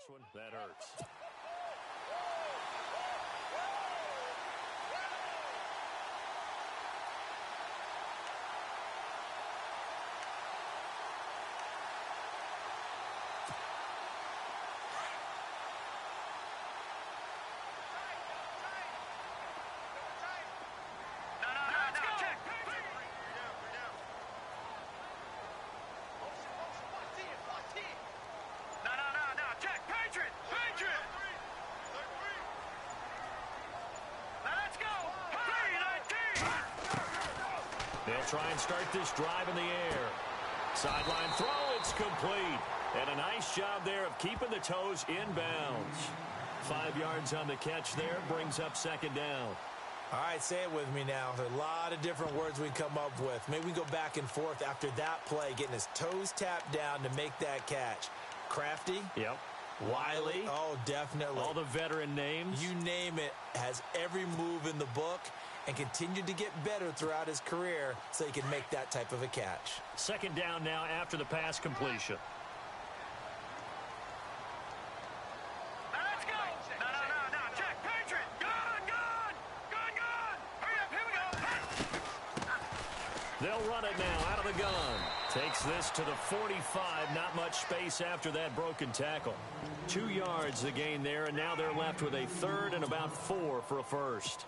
last one. That hurts. They'll try and start this drive in the air. Sideline throw, it's complete. And a nice job there of keeping the toes inbounds. 5 yards on the catch there, brings up second down. All right, say it with me now. There's a lot of different words we come up with. Maybe we go back and forth after that play, getting his toes tapped down to make that catch. Crafty? Yep. Wily? Oh, definitely. All the veteran names? You name it. Has every move in the book and continued to get better throughout his career so he can make that type of a catch. Second down now after the pass completion. Let's go. No. Check. Patriot. Good. Hurry up. Here we go. They'll run it now out of the gun. Takes this to the 45. Not much space after that broken tackle. 2 yards the gain there, and now they're left with a third and about 4 for a first.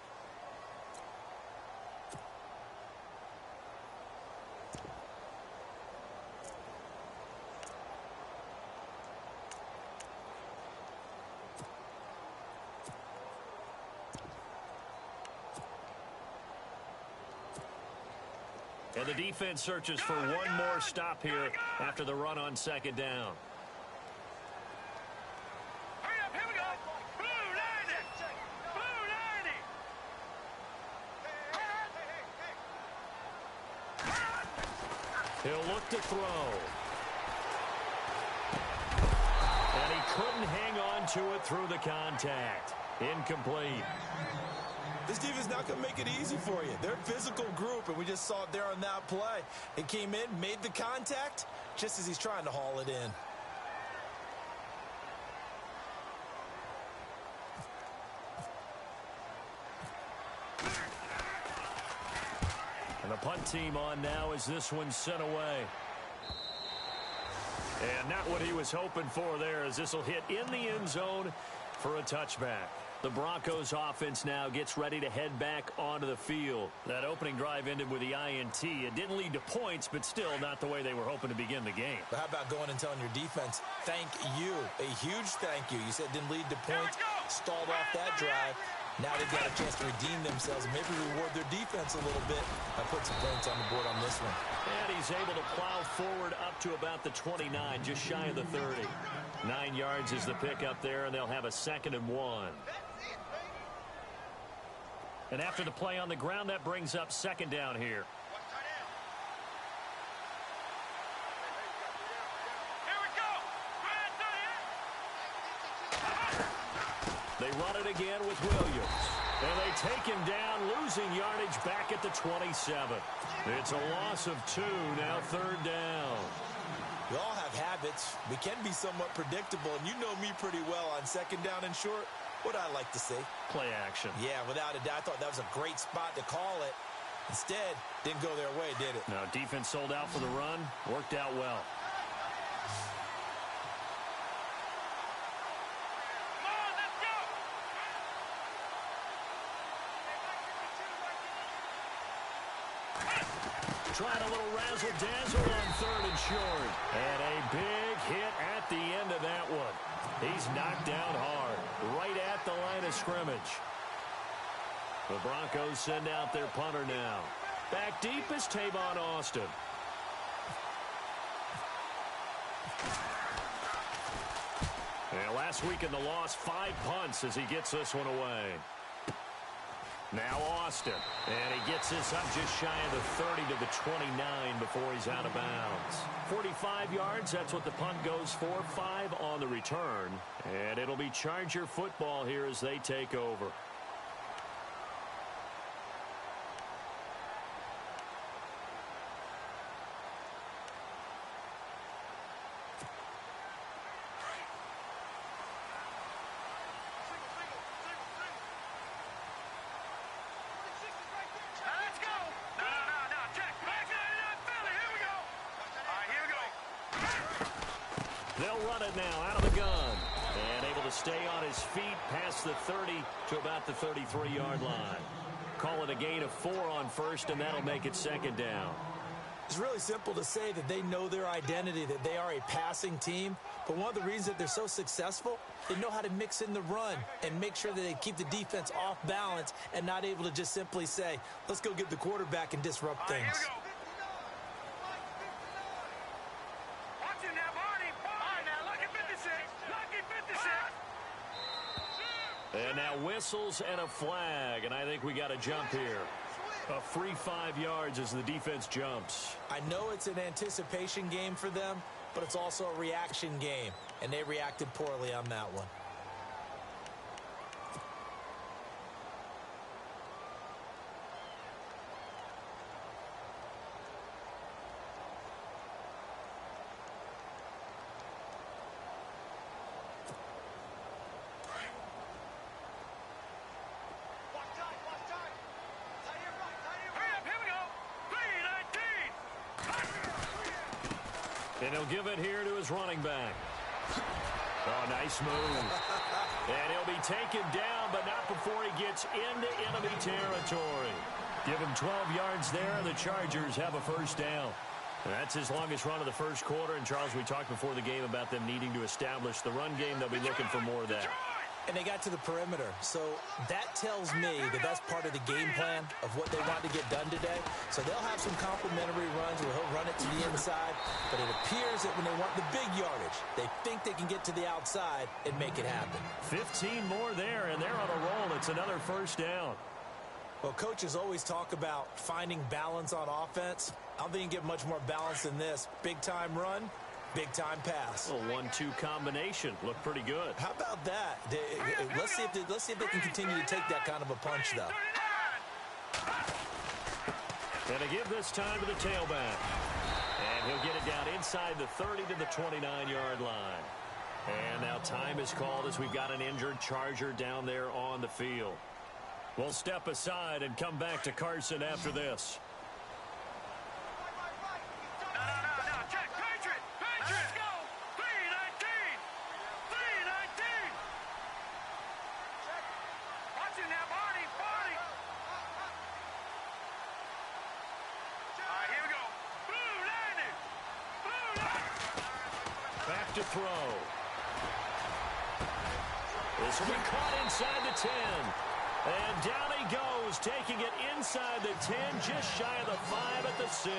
And the defense searches for one more stop here after the run on second down. Hurry up, here we go. Blue 90. Blue 90. He'll look to throw. And he couldn't hang on to it through the contact. Incomplete. This defense is not going to make it easy for you. They're a physical group, and we just saw it there on that play. It came in, made the contact, just as he's trying to haul it in. And the punt team on now as this one's sent away. And not what he was hoping for there, as this will hit in the end zone for a touchback. The Broncos offense now gets ready to head back onto the field. That opening drive ended with the INT. It didn't lead to points, but still not the way they were hoping to begin the game. But how about going and telling your defense, thank you, a huge thank you. You said it didn't lead to points, stalled off that drive. Now they've got a chance to redeem themselves and maybe reward their defense a little bit and put some points on the board on this one. And he's able to plow forward up to about the 29, just shy of the 30. 9 yards is the pickup there, and they'll have a 2nd and 1. And after the play on the ground, that brings up second down here. Here we go. They run it again with Williams. And they take him down, losing yardage back at the 27. It's a loss of 2, now 3rd down. We all have habits. We can be somewhat predictable, and you know me pretty well on 2nd down and short. What I like to say? Play action. Yeah, without a doubt. I thought that was a great spot to call it. Instead, didn't go their way, did it? No, defense sold out for the run. Worked out well. Come on, let's go. Trying a little razzle-dazzle on 3rd and short. And a big hit at the end of that one. He's knocked down hard, right at the line of scrimmage. The Broncos send out their punter now. Back deep is Tavon Austin. And last week in the loss, 5 punts as he gets this one away. Now Austin, and he gets this up just shy of the 30 to the 29 before he's out of bounds. 45 yards, that's what the punt goes for. 5 on the return, and it'll be Charger football here as they take over. They'll run it now out of the gun. And able to stay on his feet past the 30 to about the 33-yard line. Call it a gain of 4 on first, and that'll make it second down. It's really simple to say that they know their identity, that they are a passing team. But one of the reasons that they're so successful, they know how to mix in the run and make sure that they keep the defense off balance and not able to just simply say, let's go get the quarterback and disrupt things. Here we go. Watch it now, Barney. All right, now, lucky 56. Lucky 56. And now whistles and a flag, and I think we got a jump here. A free 5 yards as the defense jumps. I know it's an anticipation game for them, but it's also a reaction game, and they reacted poorly on that one. And he'll give it here to his running back. Oh, nice move. And he'll be taken down, but not before he gets into enemy territory. Give him 12 yards there, and the Chargers have a first down. And that's his longest run of the first quarter. And, Charles, we talked before the game about them needing to establish the run game. They'll be looking for more of that. And they got to the perimeter. So that tells me that that's part of the game plan of what they want to get done today. So they'll have some complementary runs where he'll run it to the inside. But it appears that when they want the big yardage, they think they can get to the outside and make it happen. 15 more there, and they're on a roll. It's another first down. Well, coaches always talk about finding balance on offense. I don't think you can get much more balance than this. Big-time run. Big-time pass. A 1-2 combination. Looked pretty good. How about that? Let's see if they can continue to take that kind of a punch, though. And to give this time to the tailback. And he'll get it down inside the 30 to the 29-yard line. And now time is called as we've got an injured Charger down there on the field. We'll step aside and come back to Carson after this. To throw. This will be caught inside the 10. And down he goes, taking it inside the 10, just shy of the 5 at the 6.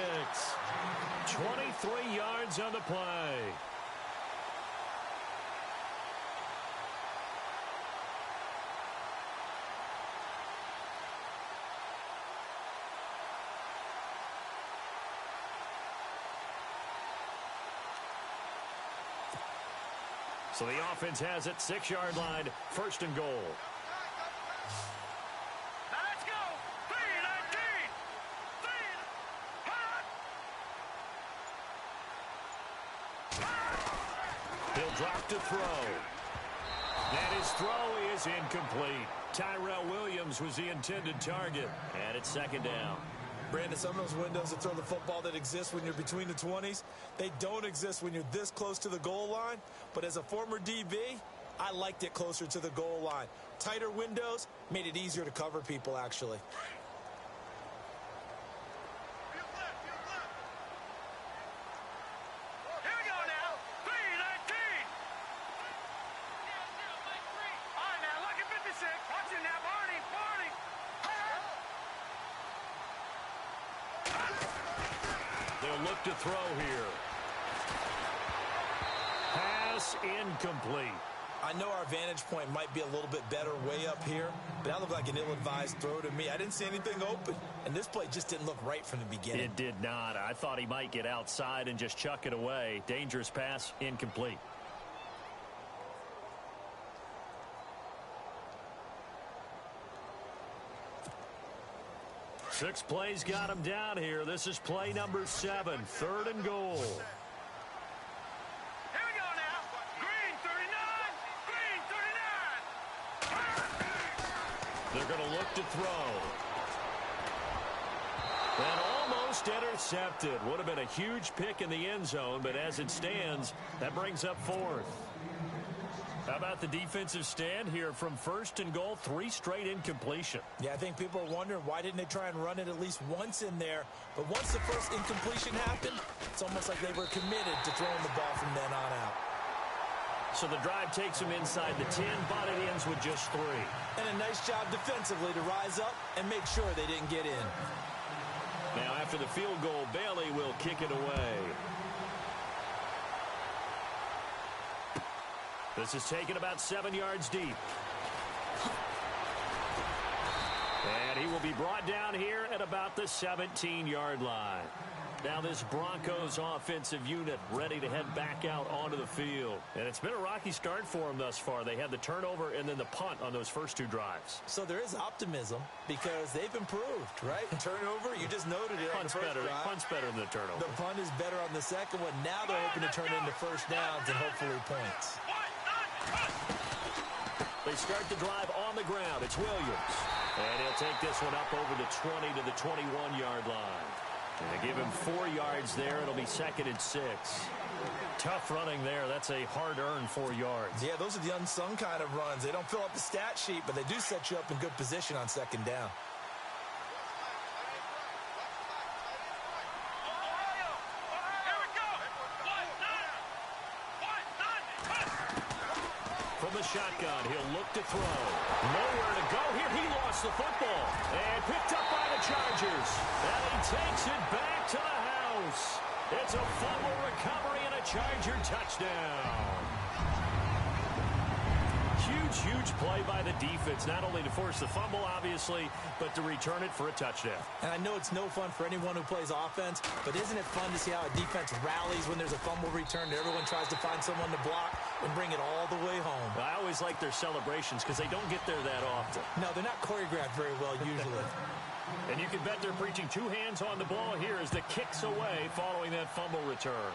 23 yards on the play. So the offense has it, 6-yard line, first and goal. Now let's go. 3-19. He'll drop to throw. And his throw is incomplete. Tyrell Williams was the intended target. And it's second down. Brandon, some of those windows to throw the football that exist when you're between the 20s, they don't exist when you're this close to the goal line. But as a former DB, I liked it closer to the goal line. Tighter windows made it easier to cover people, actually. Here we go now. 3-19. All right, now, lucky 56. Watch it now, Barney. They'll look to throw here. Pass incomplete. I know our vantage point might be a little bit better way up here, but that looked like an ill-advised throw to me. I didn't see anything open, and this play just didn't look right from the beginning. It did not. I thought he might get outside and just chuck it away. Dangerous pass, incomplete. Six plays got him down here. This is play number 7, third and goal. Here we go now. Green 39. Green 39. They're going to look to throw. And almost Almost intercepted. Would have been a huge pick in the end zone, but as it stands, that brings up fourth. How about the defensive stand here from first and goal, 3 straight incompletion? Yeah, I think people are wondering why didn't they try and run it at least once in there. But once the first incompletion happened, it's almost like they were committed to throwing the ball from then on out. So the drive takes them inside the 10, but it ends with just 3. And a nice job defensively to rise up and make sure they didn't get in. Now after the field goal, Bailey will kick it away. This is taken about 7 yards deep. And he will be brought down here at about the 17-yard line. Now this Broncos offensive unit ready to head back out onto the field. And it's been a rocky start for them thus far. They had the turnover and then the punt on those first 2 drives. So there is optimism because they've improved, right? Turnover, you just noted it on the first drive. Punt's better than the turnover. The punt is better on the second one. Now they're hoping to turn it into first downs and hopefully points. They start the drive on the ground. It's Williams. And he'll take this one up over the 20 to the 21-yard line. And they give him 4 yards there. It'll be 2nd and 6. Tough running there. That's a hard-earned 4 yards. Yeah, those are the unsung kind of runs. They don't fill up the stat sheet, but they do set you up in good position on 2nd down. From the shotgun, he'll look to throw. Nowhere to go here. He lost the football. And picked up by the Chargers. And he takes it back to the house. It's a fumble recovery and a Charger touchdown. Huge play by the defense, not only to force the fumble, obviously, but to return it for a touchdown. And I know it's no fun for anyone who plays offense, but isn't it fun to see how a defense rallies when there's a fumble return and everyone tries to find someone to block and bring it all the way home? I always like their celebrations because they don't get there that often. No, they're not choreographed very well usually. And you can bet they're preaching 2 hands on the ball here as the kick's away following that fumble return.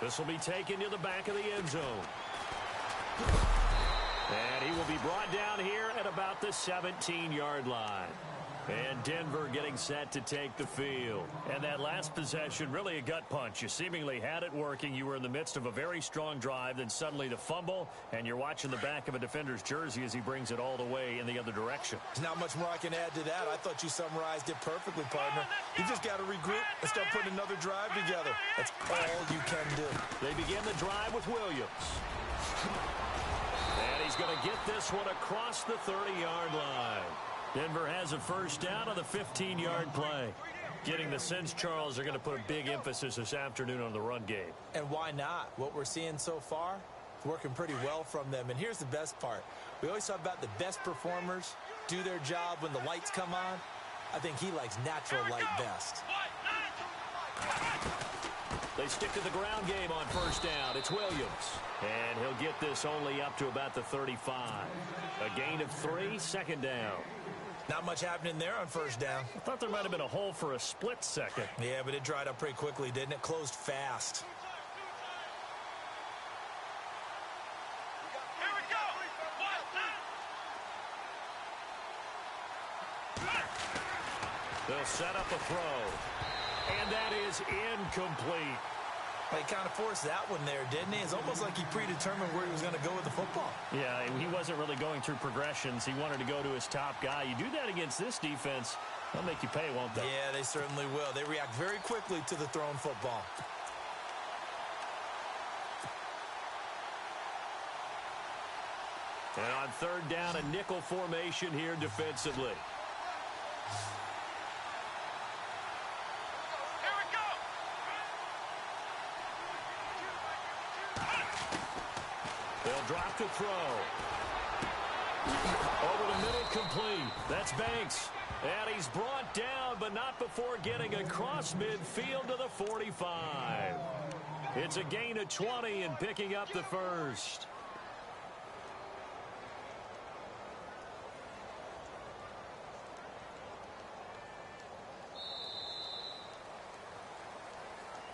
This will be taken to the back of the end zone. And he will be brought down here at about the 17-yard line. And Denver getting set to take the field. And that last possession, really a gut punch. You seemingly had it working. You were in the midst of a very strong drive. Then suddenly the fumble, and you're watching the back of a defender's jersey as he brings it all the way in the other direction. There's not much more I can add to that. I thought you summarized it perfectly, partner. You just got to regroup and start putting another drive together. That's all you can do. They begin the drive with Williams. And he's going to get this one across the 30-yard line. Denver has a first down on the 15-yard play. Getting the sense, Charles, they're going to put a big emphasis this afternoon on the run game. And why not? What we're seeing so far is working pretty well from them. And here's the best part. We always talk about the best performers do their job when the lights come on. I think he likes natural light best. They stick to the ground game on first down. It's Williams. And he'll get this only up to about the 35. A gain of 3, 2nd down. Not much happening there on first down. I thought there might have been a hole for a split second. Yeah, but it dried up pretty quickly, didn't it? Closed fast. Here we go. They'll set up a throw. And that is incomplete. He kind of forced that one there, didn't he? It's almost like he predetermined where he was going to go with the football. Yeah, he wasn't really going through progressions. He wanted to go to his top guy. You do that against this defense, they'll make you pay, won't they? Yeah, they certainly will. They react very quickly to the thrown football. And on third down, a nickel formation here defensively. They'll drop to throw. Over the middle, complete. That's Banks. And he's brought down, but not before getting across midfield to the 45. It's a gain of 20 and picking up the first.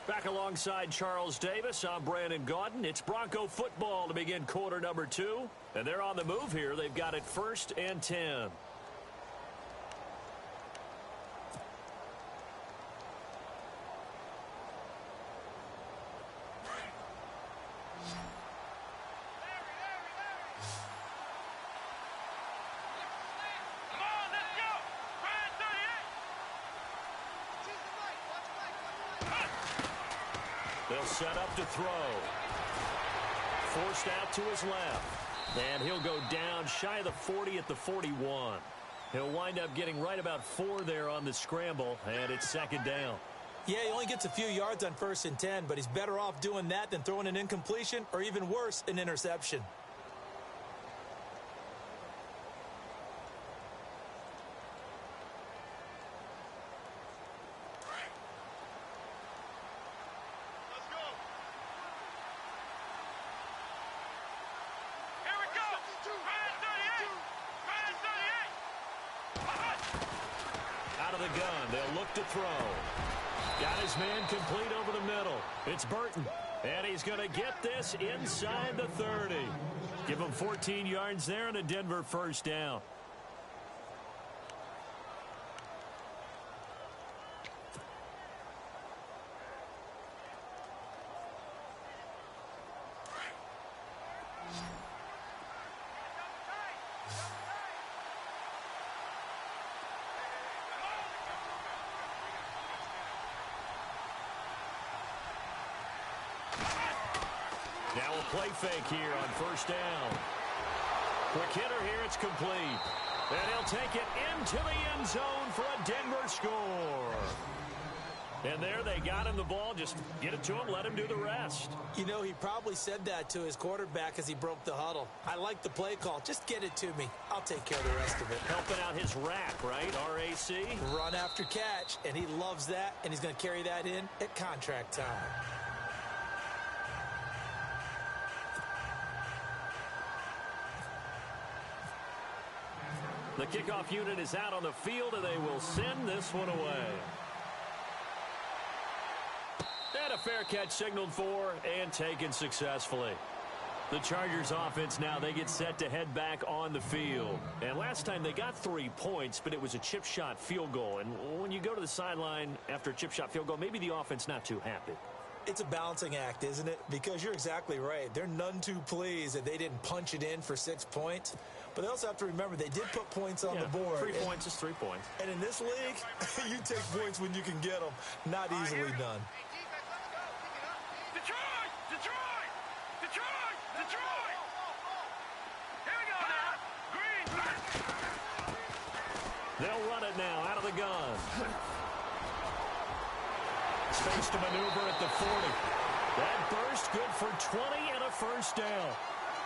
Back alongside Charles Davis, I'm Brandon Gaudin. It's Bronco football to begin quarter number 2. And they're on the move here. They've got it 1st and 10. They'll set up to throw. Forced out to his left. And he'll go down shy of the 40 at the 41. He'll wind up getting right about 4 there on the scramble, and it's second down. Yeah, he only gets a few yards on 1st and 10, but he's better off doing that than throwing an incompletion or even worse, an interception. To throw. Got his man complete over the middle. It's Burton. And he's going to get this inside the 30. Give him 14 yards there and a Denver first down. Now a play fake here on first down. Quick hitter here, it's complete. And he'll take it into the end zone for a Denver score. And there they got him the ball. Just get it to him, let him do the rest. You know, he probably said that to his quarterback as he broke the huddle. I like the play call. Just get it to me. I'll take care of the rest of it. Helping out his rack, right? RAC? Run after catch, and he loves that, and he's going to carry that in at contract time. The kickoff unit is out on the field, and they will send this one away. And a fair catch signaled for and taken successfully. The Chargers offense now, they get set to head back on the field. And last time they got 3 points, but it was a chip shot field goal. And when you go to the sideline after a chip shot field goal, maybe the offense not too happy. It's a balancing act, isn't it? Because you're exactly right. They're none too pleased that they didn't punch it in for 6 points. But they also have to remember they did put points on the board. 3 points is 3 points. And in this league, you take points when you can get them. Not easily done. Detroit! Detroit! Detroit! Detroit! Here we go now. Green. They'll run it now out of the gun. Space to maneuver at the 40. That burst good for 20 and a first down.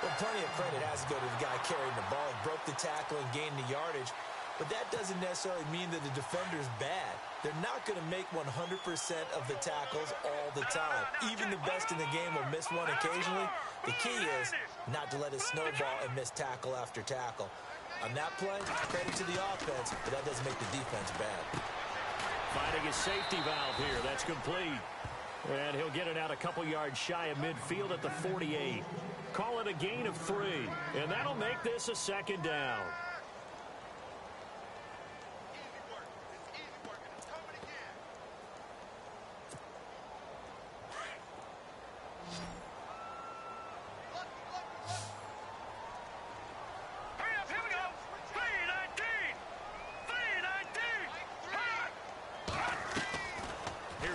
Well, plenty of credit has to go to the guy carrying the ball. He broke the tackle and gained the yardage. But that doesn't necessarily mean that the defender's bad. They're not going to make 100% of the tackles all the time. Even the best in the game will miss one occasionally. The key is not to let it snowball and miss tackle after tackle. On that play, credit to the offense, but that doesn't make the defense bad. Finding his safety valve here. That's complete. And he'll get it out a couple yards shy of midfield at the 48. Call it a gain of 3. And that'll make this a second down.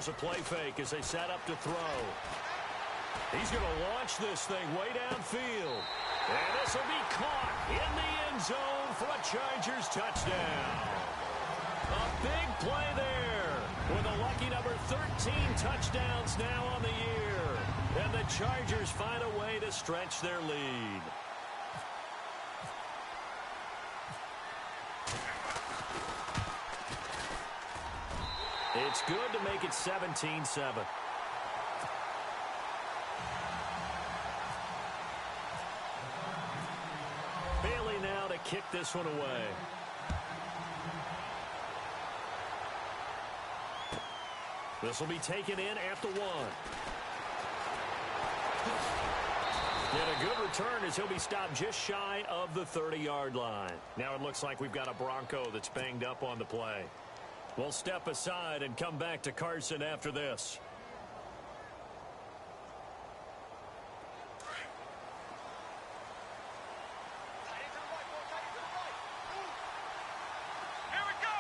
A play fake as they set up to throw. He's going to launch this thing way downfield. And this will be caught in the end zone for a Chargers touchdown. A big play there with a lucky number 13 touchdowns now on the year. And the Chargers find a way to stretch their lead. It's good to make it 17-7. Bailey now to kick this one away. This will be taken in at the 1. And a good return as he'll be stopped just shy of the 30-yard line. Now it looks like we've got a Bronco that's banged up on the play. We'll step aside and come back to Carson after this. Here we go.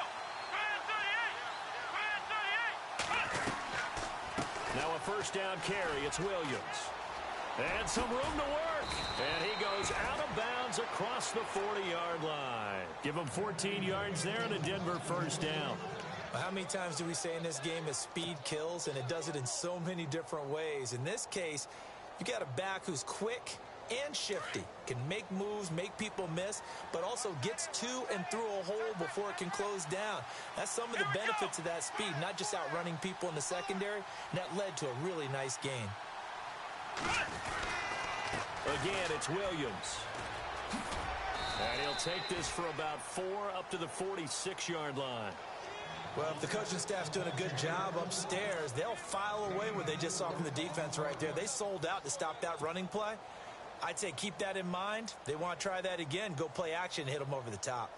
first down carry. It's Williams. And some room to work. And he goes out of bounds across the 40-yard line. Give him 14 yards there and a Denver first down. Well, how many times do we say in this game that speed kills, and it does it in so many different ways? In this case, you got a back who's quick and shifty, can make moves, make people miss, but also gets to and through a hole before it can close down. That's some of the benefits of that speed, not just outrunning people in the secondary, and that led to a really nice gain. Again, it's Williams. And he'll take this for about 4 up to the 46-yard line. Well, if the coaching staff's doing a good job upstairs, they'll file away what they just saw from the defense right there. They sold out to stop that running play. I'd say keep that in mind. They want to try that again. Go play action and hit them over the top.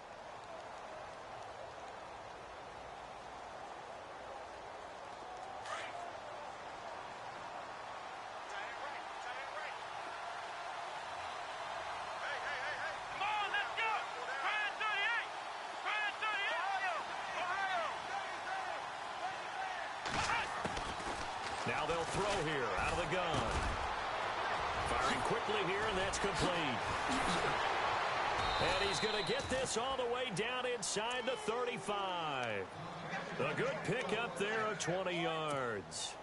Now they'll throw here out of the gun. Firing quickly here, and that's complete. And he's going to get this all the way down inside the 35. A good pickup there of 20 yards.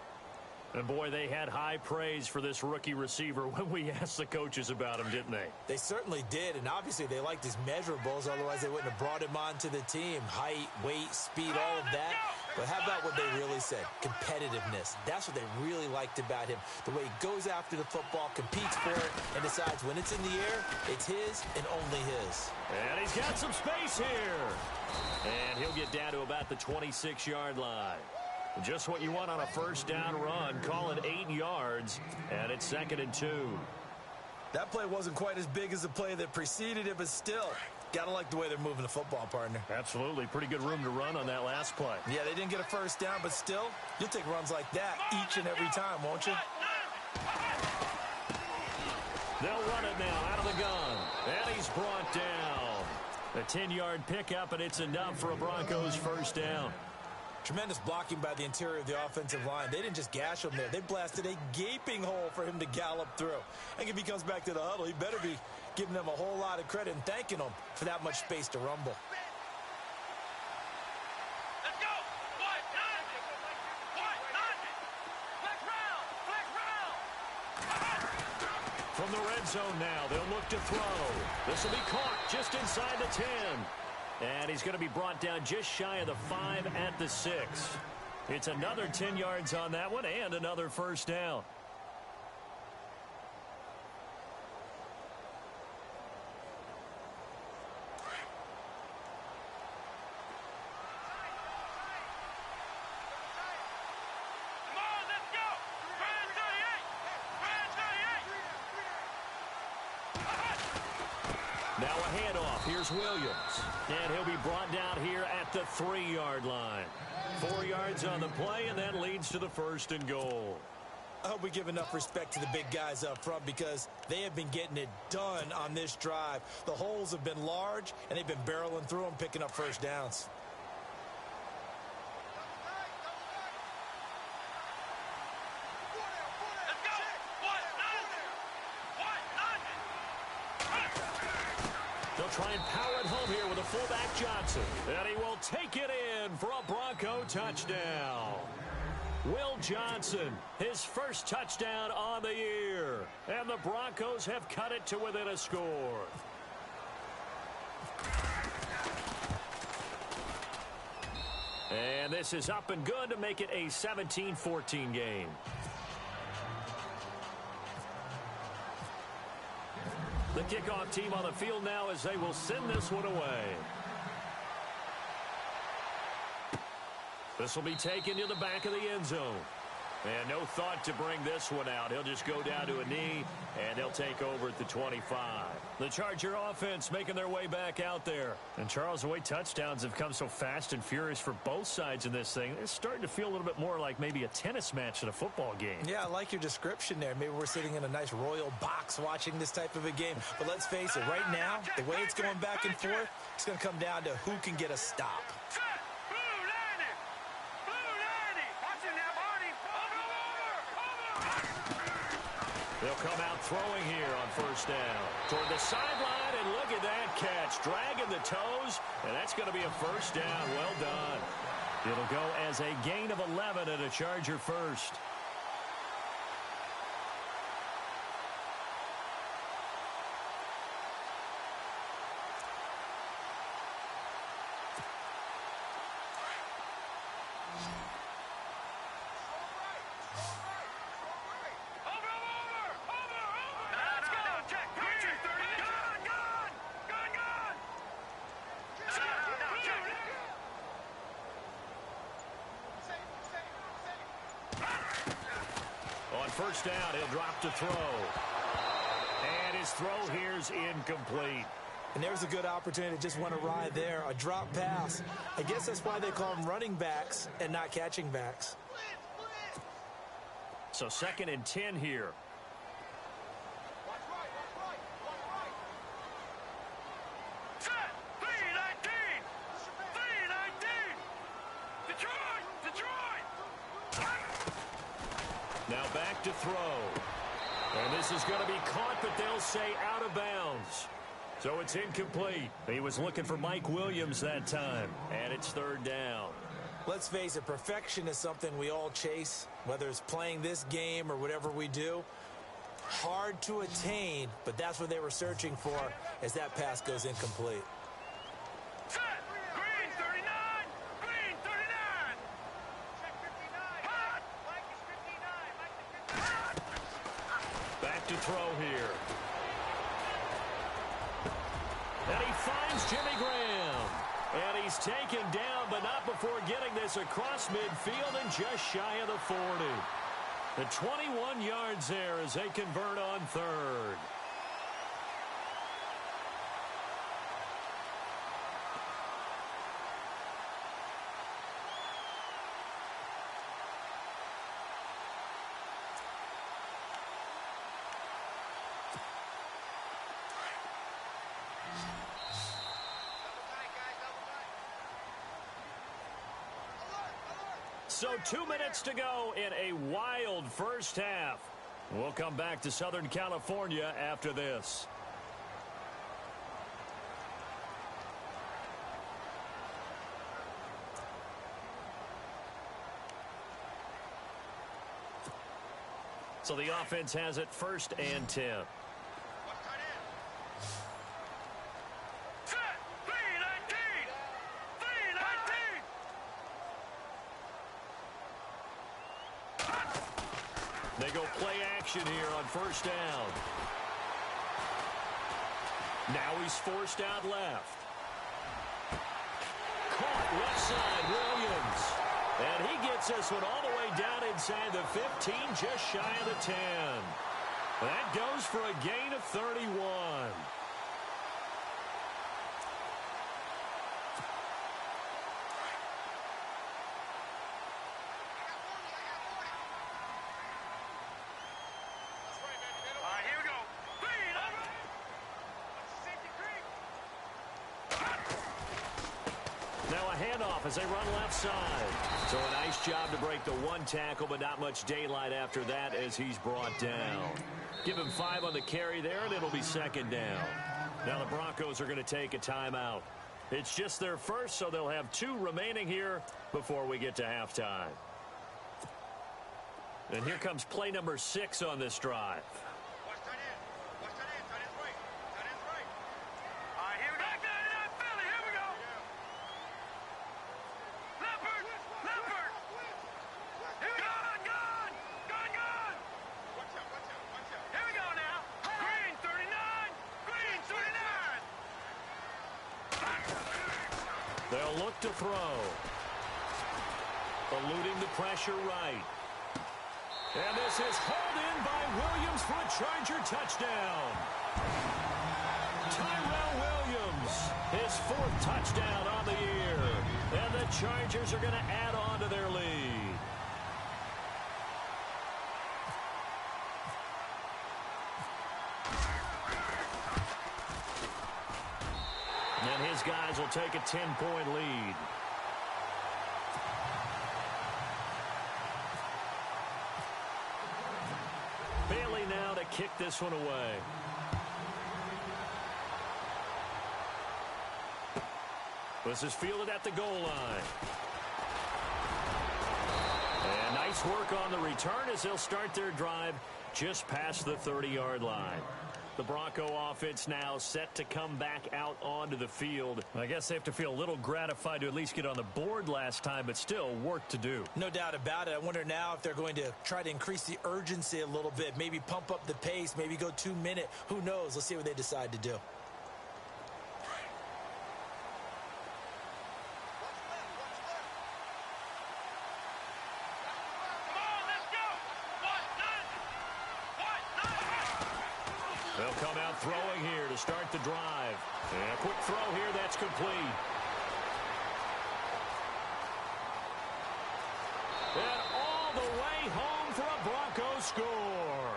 And, boy, they had high praise for this rookie receiver when we asked the coaches about him, didn't they? They certainly did, and obviously they liked his measurables. Otherwise, they wouldn't have brought him onto the team. Height, weight, speed, all of that. But how about what they really said? Competitiveness. That's what they really liked about him. The way he goes after the football, competes for it, and decides when it's in the air, it's his and only his. And he's got some space here. And he'll get down to about the 26-yard line. Just what you want on a first down run. Call it 8 yards, and it's 2nd and 2. That play wasn't quite as big as the play that preceded it, but still, gotta like the way they're moving the football, partner. Absolutely. Pretty good room to run on that last play. Yeah, they didn't get a first down, but still, you'll take runs like that each and every time, won't you? They'll run it now out of the gun, and he's brought down. A 10-yard pickup, and it's enough for a Broncos first down. Tremendous blocking by the interior of the offensive line. They didn't just gash him there. They blasted a gaping hole for him to gallop through. I think if he comes back to the huddle, he better be giving them a whole lot of credit and thanking them for that much space to rumble. Let's go! White, nine! White, nine! Flex round! Flex round! From the red zone now, they'll look to throw. This will be caught just inside the 10. And he's going to be brought down just shy of the 5 at the 6. It's another 10 yards on that one and another first down. Come on, let's go! Brand 38! Brand 38! Now a handoff. Here's Williams. And he'll be brought down here at the 3-yard line. 4 yards on the play, and that leads to the 1st and goal. I hope we give enough respect to the big guys up front because they have been getting it done on this drive. The holes have been large, and they've been barreling through them, picking up first downs. Let's go! White, nine! White, nine! They'll try and power it home here with a fullback Johnson. And he will take it in for a Bronco touchdown. Will Johnson, his first touchdown on the year. And the Broncos have cut it to within a score. And this is up and good to make it a 17-14 game. The kickoff team on the field now as they will send this one away. This will be taken to the back of the end zone. And no thought to bring this one out. He'll just go down to a knee, and they'll take over at the 25. The Charger offense making their way back out there. And, Charles, the way touchdowns have come so fast and furious for both sides in this thing, it's starting to feel a little bit more like maybe a tennis match than a football game. Yeah, I like your description there. Maybe we're sitting in a nice royal box watching this type of a game. But let's face it, right now, the way it's going back and forth, it's going to come down to who can get a stop. Blue 90! Blue 90! Watch it now, Barney! Over! They'll come out throwing here on first down. Toward the sideline, and look at that catch. Dragging the toes, and that's going to be a first down. Well done. It'll go as a gain of 11 and a Charger first. First down, he'll drop to throw. And his throw here's incomplete. And there's a good opportunity to just want to ride there. A drop pass. I guess that's why they call them running backs and not catching backs. So 2nd and 10 here. Now back to throw. And this is going to be caught, but they'll say out of bounds. So it's incomplete. He was looking for Mike Williams that time. And it's 3rd down. Let's face it, perfection is something we all chase, whether it's playing this game or whatever we do. Hard to attain, but that's what they were searching for as that pass goes incomplete. To throw here. And he finds Jimmy Graham. And he's taken down, but not before getting this across midfield and just shy of the 40. The 21 yards there as they convert on 3rd. So 2 minutes to go in a wild first half. We'll come back to Southern California after this. So the offense has it 1st and 10. They go play action here on first down. Now he's forced out left. Caught left side, Williams. And he gets this one all the way down inside the 15, just shy of the 10. That goes for a gain of 31. As they run left side. So a nice job to break the 1 tackle, but not much daylight after that as he's brought down. Give him 5 on the carry there, and it'll be 2nd down. Now the Broncos are going to take a timeout. It's just their first, so they'll have 2 remaining here before we get to halftime. And here comes play number 6 on this drive. They'll look to throw. Eluding the pressure right. And this is hauled in by Williams for a Charger touchdown. Tyrell Williams, his 4th touchdown on the year. And the Chargers are going to add on to their lead. And his guys will take a 10-point lead. kick this one away. This is fielded at the goal line. And nice work on the return as they'll start their drive just past the 30-yard line. The Bronco offense now set to come back out onto the field. I guess they have to feel a little gratified to at least get on the board last time, but still work to do. No doubt about it. I wonder now if they're going to try to increase the urgency a little bit, maybe pump up the pace, maybe go 2-minute. Who knows? Let's see what they decide to do. They'll come out throwing here to start the drive. And a quick throw here, that's complete. And all the way home for a Broncos score.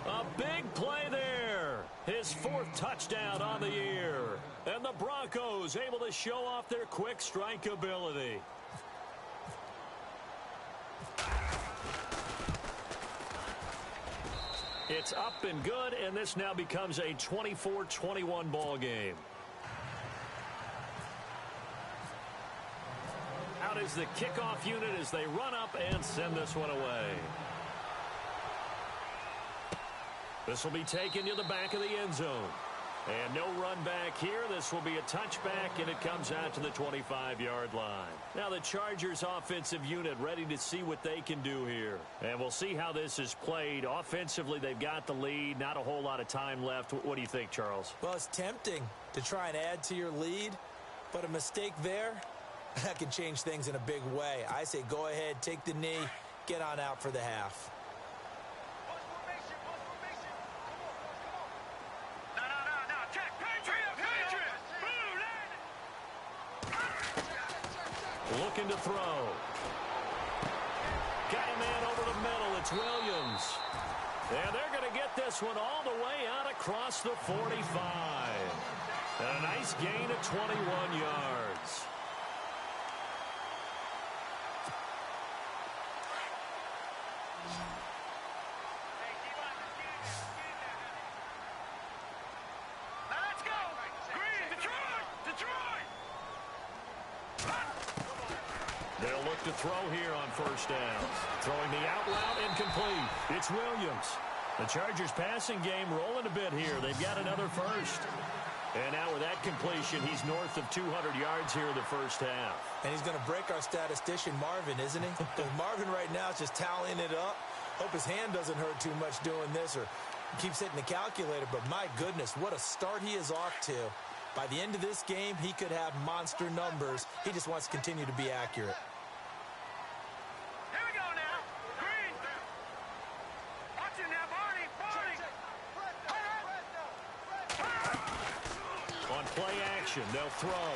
A big play there. His 4th touchdown on the year. And the Broncos able to show off their quick strike ability. It's up and good, and this now becomes a 24-21 ball game. Out is the kickoff unit as they run up and send this one away. This will be taken to the back of the end zone. And no run back here. This will be a touchback, and it comes out to the 25-yard line. Now the Chargers offensive unit ready to see what they can do here. And we'll see how this is played. Offensively, they've got the lead. Not a whole lot of time left. What do you think, Charles? Well, it's tempting to try and add to your lead, but a mistake there, that can change things in a big way. I say go ahead, take the knee, get on out for the half. Looking to throw. Got a man over the middle. It's Williams. And they're going to get this one all the way out across the 45. And a nice gain of 21 yards. They'll look to throw here on first down. Throwing the out route incomplete. It's Williams. The Chargers passing game rolling a bit here. They've got another first. And now with that completion, he's north of 200 yards here in the first half. And he's going to break our statistician, Marvin, isn't he? Because Marvin right now is just tallying it up. Hope his hand doesn't hurt too much doing this or keeps hitting the calculator. But my goodness, what a start he is off to. By the end of this game, he could have monster numbers. He just wants to continue to be accurate. Here we go now. Green. Watch it now, Barney. On play action, they'll throw.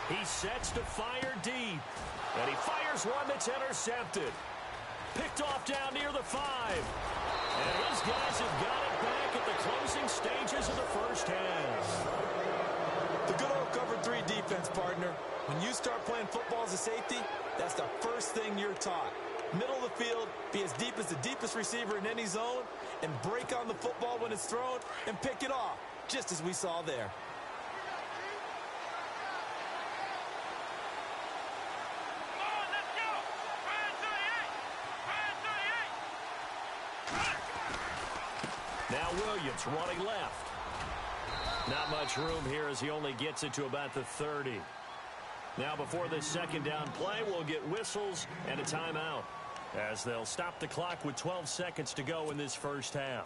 He sets to fire deep. And he fires one that's intercepted. Picked off down near the 5. And his guys have got it back at the closing stages of the first half. The good old cover 3 defense, partner. When you start playing football as a safety, that's the first thing you're taught. Middle of the field, be as deep as the deepest receiver in any zone, and break on the football when it's thrown and pick it off, just as we saw there. Now Williams running left. Not much room here as he only gets it to about the 30. Now before this second down play, we'll get whistles and a timeout as they'll stop the clock with 12 seconds to go in this first half.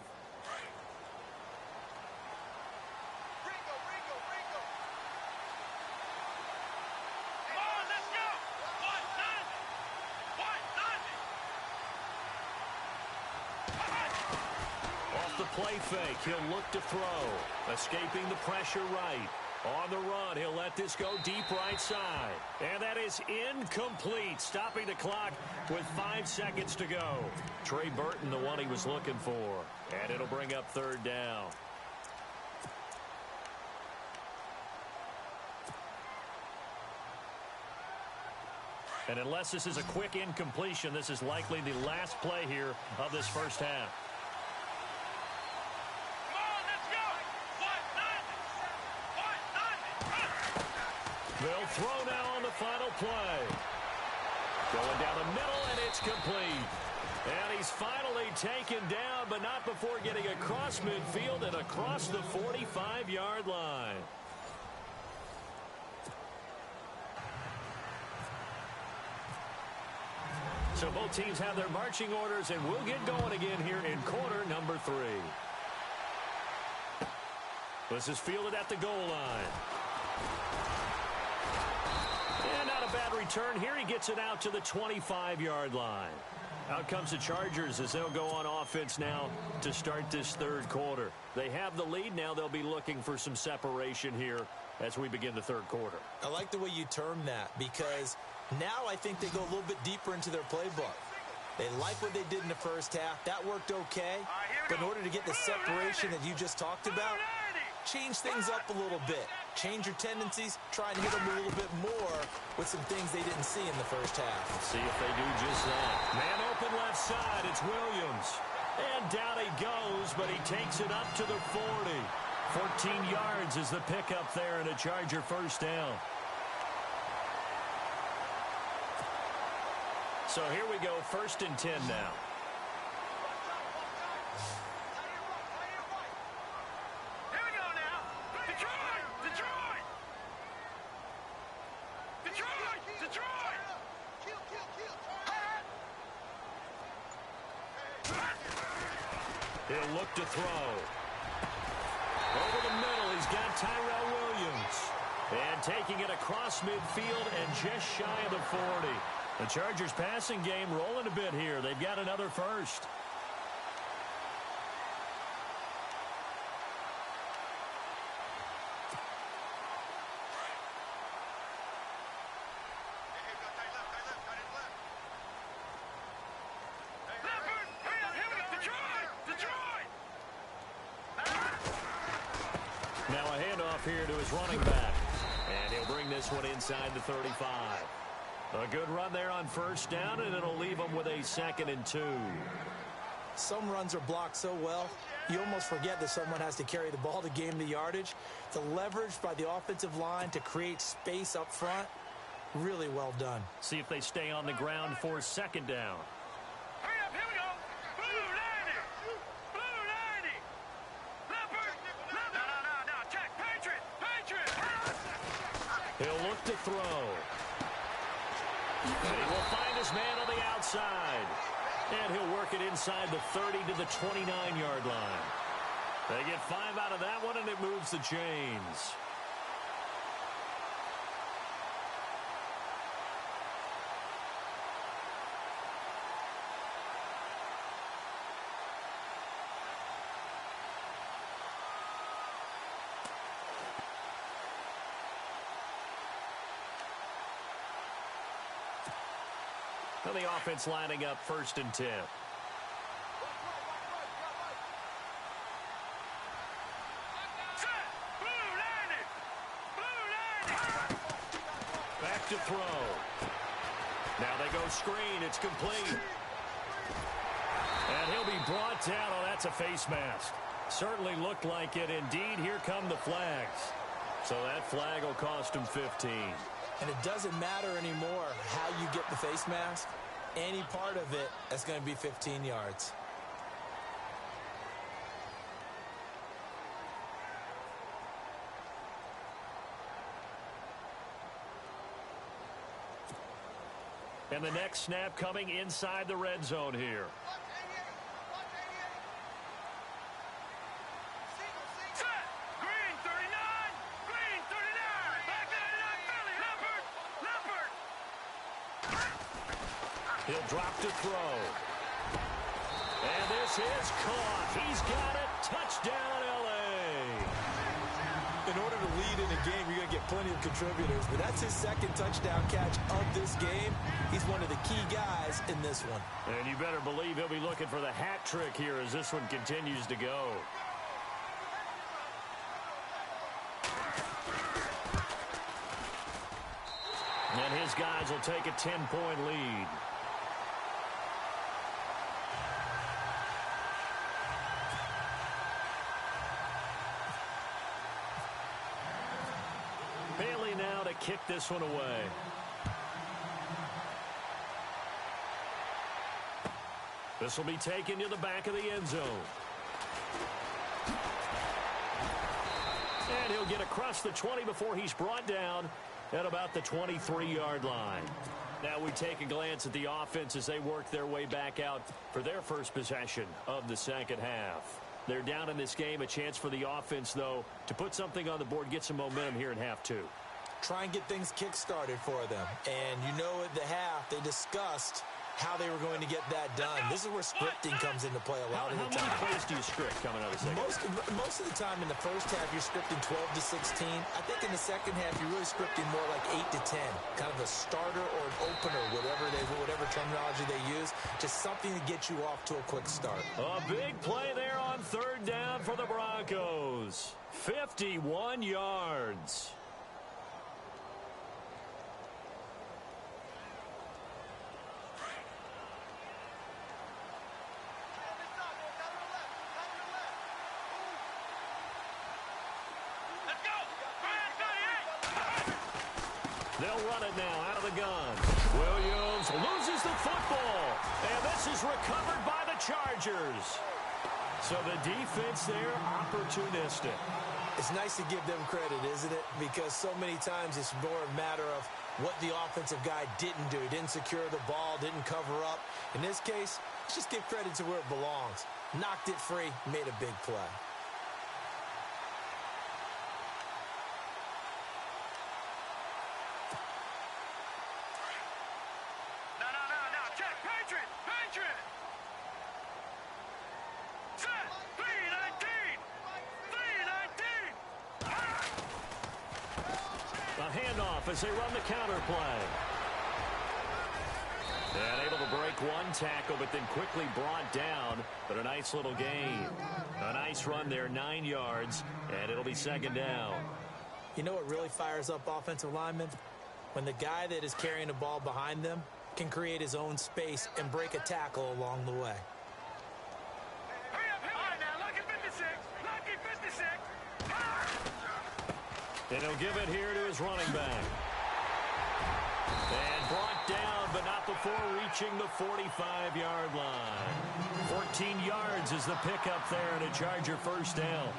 Play fake. He'll look to throw. Escaping the pressure right. On the run, he'll let this go deep right side. And that is incomplete. Stopping the clock with 5 seconds to go. Trey Burton, the one he was looking for. And it'll bring up third down. And unless this is a quick incompletion, this is likely the last play here of this first half. They'll throw now on the final play. Going down the middle, and it's complete. And he's finally taken down, but not before getting across midfield and across the 45-yard line. So both teams have their marching orders, and we'll get going again here in quarter number 3. This is fielded at the goal line. And not a bad return here. He gets it out to the 25-yard line. Out comes the Chargers as they'll go on offense now to start this third quarter. They have the lead. Now they'll be looking for some separation here as we begin the third quarter. I like the way you term that, because now I think they go a little bit deeper into their playbook. They like what they did in the first half. That worked okay. But in order to get the separation that you just talked about, change things up a little bit. Change your tendencies. Try and hit them a little bit more with some things they didn't see in the first half. Let's see if they do just that. Man open left side. It's Williams. And down he goes, but he takes it up to the 40. 14 yards is the pickup there, and a Charger first down. So here we go, 1st and 10 now. Here we go now. Detroit! Detroit! Detroit! Detroit! He'll look to throw. Over the middle, he's got Tyrell Williams. And taking it across midfield and just shy of the 40. The Chargers passing game rolling a bit here. They've got another first. Now a handoff here to his running back. And he'll bring this one inside the 35. A good run there on first down, and it'll leave them with a 2nd and 2. Some runs are blocked so well, you almost forget that someone has to carry the ball to gain the yardage. The leverage by the offensive line to create space up front, really well done. See if they stay on the ground for 2nd down. Hurry up, here we go. Blue 90. Blue 90. Leopard. No. Check. Patriot. He'll look to throw. And he will find his man on the outside. And he'll work it inside the 30 to the 29-yard line. They get 5 out of that one, and it moves the chains. And the offense lining up 1st and 10. Back to throw. Now they go screen. It's complete. And he'll be brought down. Oh, that's a face mask. Certainly looked like it. Indeed, here come the flags. So that flag will cost him 15. And it doesn't matter anymore how you get the face mask. Any part of it, that's going to be 15 yards. And the next snap coming inside the red zone here. He'll drop to throw. And this is caught. He's got it. Touchdown, L.A. In order to lead in a game, you're going to get plenty of contributors. But that's his 2nd touchdown catch of this game. He's one of the key guys in this one. And you better believe he'll be looking for the hat trick here as this one continues to go. And his guys will take a 10-point lead. kick this one away. This will be taken to the back of the end zone. And he'll get across the 20 before he's brought down at about the 23-yard line. Now we take a glance at the offense as they work their way back out for their first possession of the second half. They're down in this game. A chance for the offense, though, to put something on the board, get some momentum here in half two. Try and get things kick-started for them. And you know at the half, they discussed how they were going to get that done. This is where scripting comes into play a lot of the time. How many plays do you script coming out of the second half? Most of the time in the first half, you're scripting 12 to 16. I think in the second half, you're really scripting more like 8 to 10. Kind of a starter or an opener, whatever terminology they use. Just something to get you off to a quick start. A big play there on third down for the Broncos. 51 yards. They'll run it now out of the gun. Williams loses the football. And this is recovered by the Chargers. So the defense there, opportunistic. It's nice to give them credit, isn't it? Because so many times it's more a matter of what the offensive guy didn't do. Didn't secure the ball, didn't cover up. In this case, let's just give credit to where it belongs. Knocked it free, made a big play. As they run the counter play. And able to break one tackle, but then quickly brought down. But a nice little gain. A nice run there, 9 yards, and it'll be second down. You know what really fires up offensive linemen? When the guy that is carrying the ball behind them can create his own space and break a tackle along the way. And he'll give it here to his running back. And brought down, but not before reaching the 45-yard line. 14 yards is the pickup there, and a Charger first down.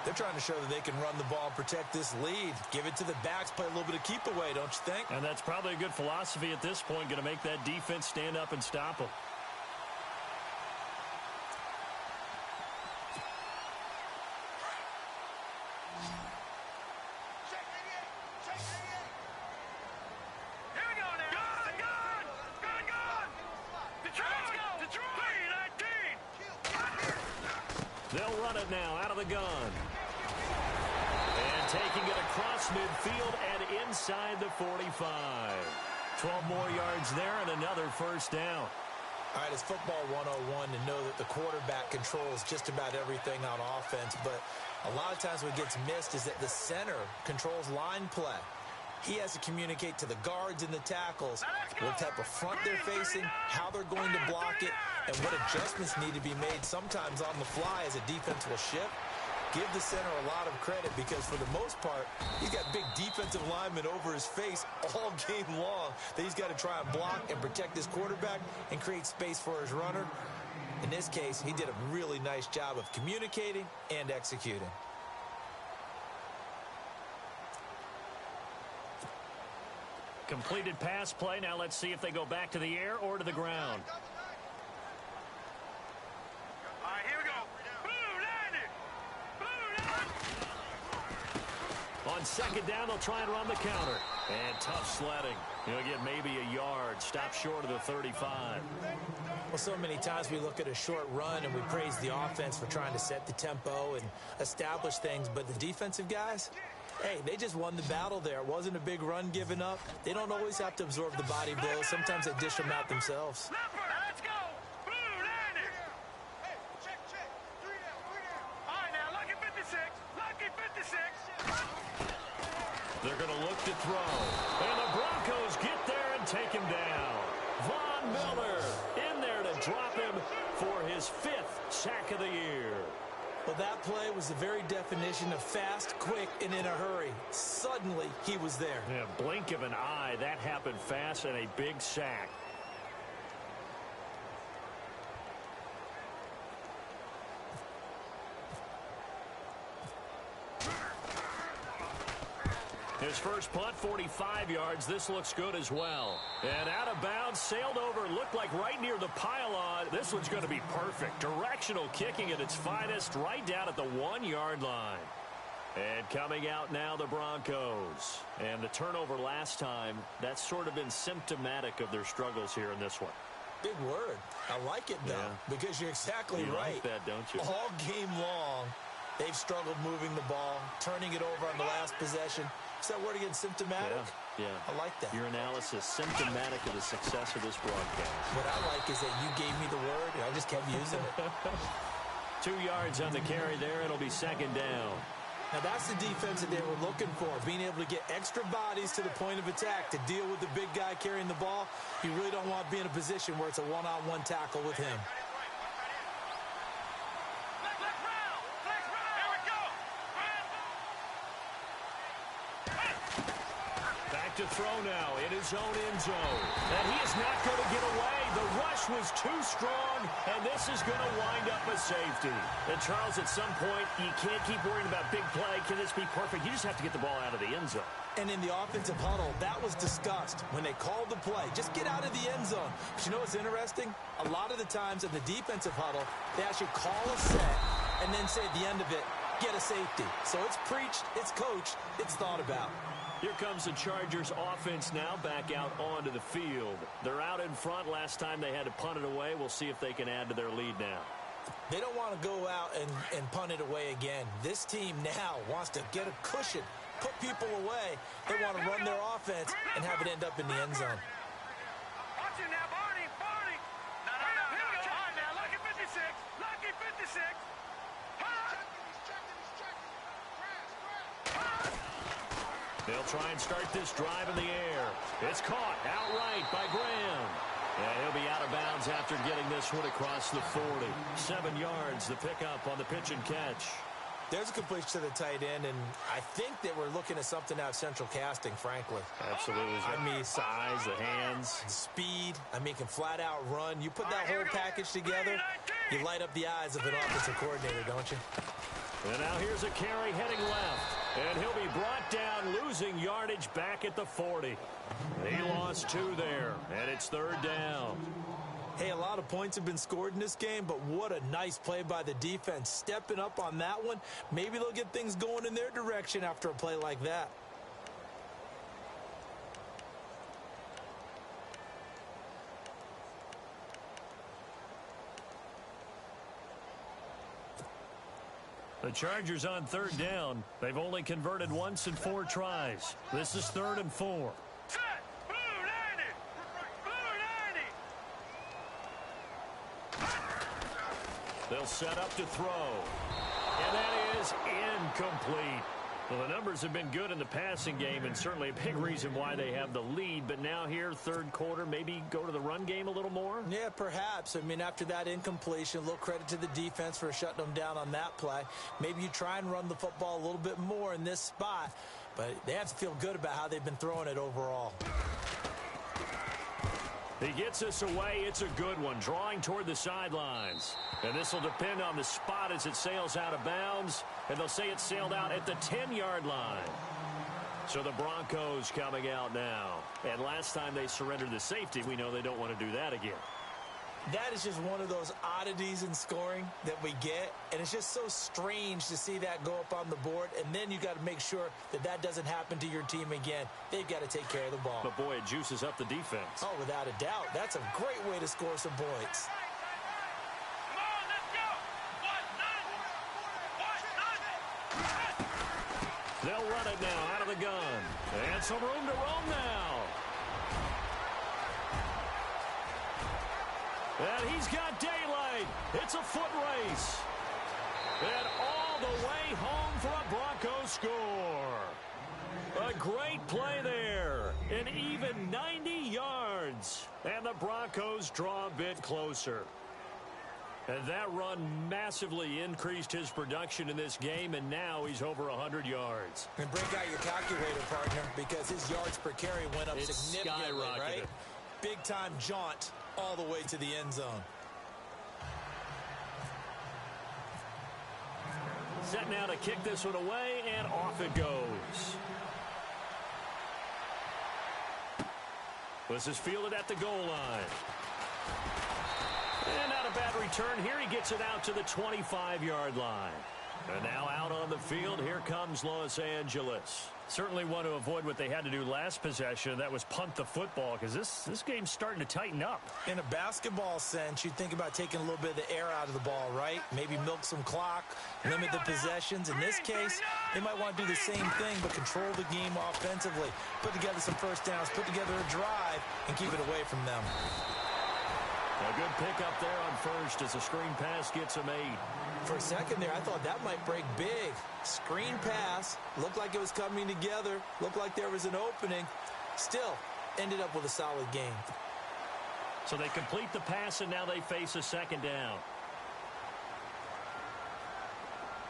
They're trying to show that they can run the ball and protect this lead. Give it to the backs, play a little bit of keep away, don't you think? And that's probably a good philosophy at this point, going to make that defense stand up and stop them. They'll run it now out of the gun. And taking it across midfield and inside the 45. 12 more yards there and another first down. All right, it's football 101 to know that the quarterback controls just about everything on offense. But a lot of times what gets missed is that the center controls line play. He has to communicate to the guards and the tackles what type of front they're facing, how they're going to block it, and what adjustments need to be made sometimes on the fly as a defense will shift. Give the center a lot of credit because for the most part, he's got big defensive linemen over his face all game long that he's got to try and block and protect his quarterback and create space for his runner. In this case, he did a really nice job of communicating and executing. Completed pass play. Now let's see if they go back to the air or to the ground. All right, here we go. On second down, they'll try and run the counter. And tough sledding. He'll get maybe a yard. Stop short of the 35. Well, so many times we look at a short run and we praise the offense for trying to set the tempo and establish things. But the defensive guys, hey, they just won the battle there. It wasn't a big run given up. They don't always have to absorb the body blows. Sometimes they dish them out themselves. Let's go. Blue landing. Hey, check. 3 down. All right, now, lucky 56. Lucky 56. They're going to look to throw. And the Broncos get there and take him down. Von Miller in there to drop him for his 5th sack of the year. Well, that play was the very definition of fast, quick, and in a hurry. Suddenly, he was there. Yeah, blink of an eye. That happened fast and a big sack. His first punt, 45 yards. This looks good as well. And out of bounds, sailed over, looked like right near the pylon. This one's going to be perfect. Directional kicking at its finest, right down at the 1-yard line. And coming out now, the Broncos. And the turnover last time, that's sort of been symptomatic of their struggles here in this one. Big word. I like it, though, because you're exactly right. You like that, don't you? All game long, they've struggled moving the ball, turning it over on the last possession. Is that word again, symptomatic? Yeah. I like that. Your analysis, symptomatic of the success of this broadcast. What I like is that you gave me the word, and I just kept using it. 2 yards on the carry there. It'll be second down. Now, that's the defense that they were looking for, being able to get extra bodies to the point of attack to deal with the big guy carrying the ball. You really don't want to be in a position where it's a one-on-one tackle with him. To throw now in his own end zone. And he is not going to get away. The rush was too strong, and this is going to wind up a safety. And, Charles, at some point, you can't keep worrying about big play. Can this be perfect? You just have to get the ball out of the end zone. And in the offensive huddle, that was discussed when they called the play. Just get out of the end zone. But you know what's interesting? A lot of the times in the defensive huddle, they actually call a set and then say at the end of it, get a safety. So it's preached, it's coached, it's thought about. Here comes the Chargers offense now back out onto the field. They're out in front. Last time they had to punt it away. We'll see if they can add to their lead now. They don't want to go out and punt it away again. This team now wants to get a cushion, put people away. They want to run their offense and have it end up in the end zone. Watch it now, Barney. No. Time now. Lucky 56. They'll try and start this drive in the air. It's caught outright by Graham. And he'll be out of bounds after getting this one across the 40. 7 yards, the pickup on the pitch and catch. There's a completion to the tight end, and I think that we're looking at something out of central casting, frankly. Absolutely. I mean, size, the hands. Speed. I mean, can flat out run. You put that whole package together, you light up the eyes of an offensive coordinator, don't you? And now here's a carry heading left. And he'll be brought down, losing yardage back at the 40. He lost 2 there, and it's third down. Hey, a lot of points have been scored in this game, but what a nice play by the defense. Stepping up on that one, maybe they'll get things going in their direction after a play like that. The Chargers on third down. They've only converted once in 4 tries. This is 3rd and 4. Set. Blue 90. They'll set up to throw. And that is incomplete. Well, the numbers have been good in the passing game, and certainly a big reason why they have the lead. But now here, third quarter, maybe go to the run game a little more? Yeah, perhaps. I mean, after that incompletion, a little credit to the defense for shutting them down on that play. Maybe you try and run the football a little bit more in this spot. But they have to feel good about how they've been throwing it overall. He gets us away. It's a good one, drawing toward the sidelines. And this will depend on the spot as it sails out of bounds. And they'll say it sailed out at the 10-yard line. So the Broncos coming out now. And last time they surrendered the safety, we know they don't want to do that again. That is just one of those oddities in scoring that we get. And it's just so strange to see that go up on the board. And then you got to make sure that that doesn't happen to your team again. They've got to take care of the ball. But, boy, it juices up the defense. Oh, without a doubt. That's a great way to score some points. Come on, let's go. They'll run it now out of the gun. And some room to roam now. And he's got daylight. It's a foot race. And all the way home for a Broncos score. A great play there. An even 90 yards. And the Broncos draw a bit closer. And that run massively increased his production in this game, and now he's over 100 yards. And break out your calculator, partner, because his yards per carry went up significantly, right? Big-time jaunt all the way to the end zone. Set now to kick this one away, and off it goes. This is fielded at the goal line. And not a bad return here. He gets it out to the 25-yard line. And now out on the field, here comes Los Angeles. Certainly want to avoid what they had to do last possession. That was punt the football, because this game's starting to tighten up. In a basketball sense, you think about taking a little bit of the air out of the ball, right? Maybe milk some clock, limit the possessions. In this case, they might want to do the same thing, but control the game offensively. Put together some first downs, put together a drive, and keep it away from them. A good pickup there on first as the screen pass gets him 8. For a second there, I thought that might break big. Screen pass, looked like it was coming together, looked like there was an opening. Still, ended up with a solid game. So they complete the pass, and now they face a second down.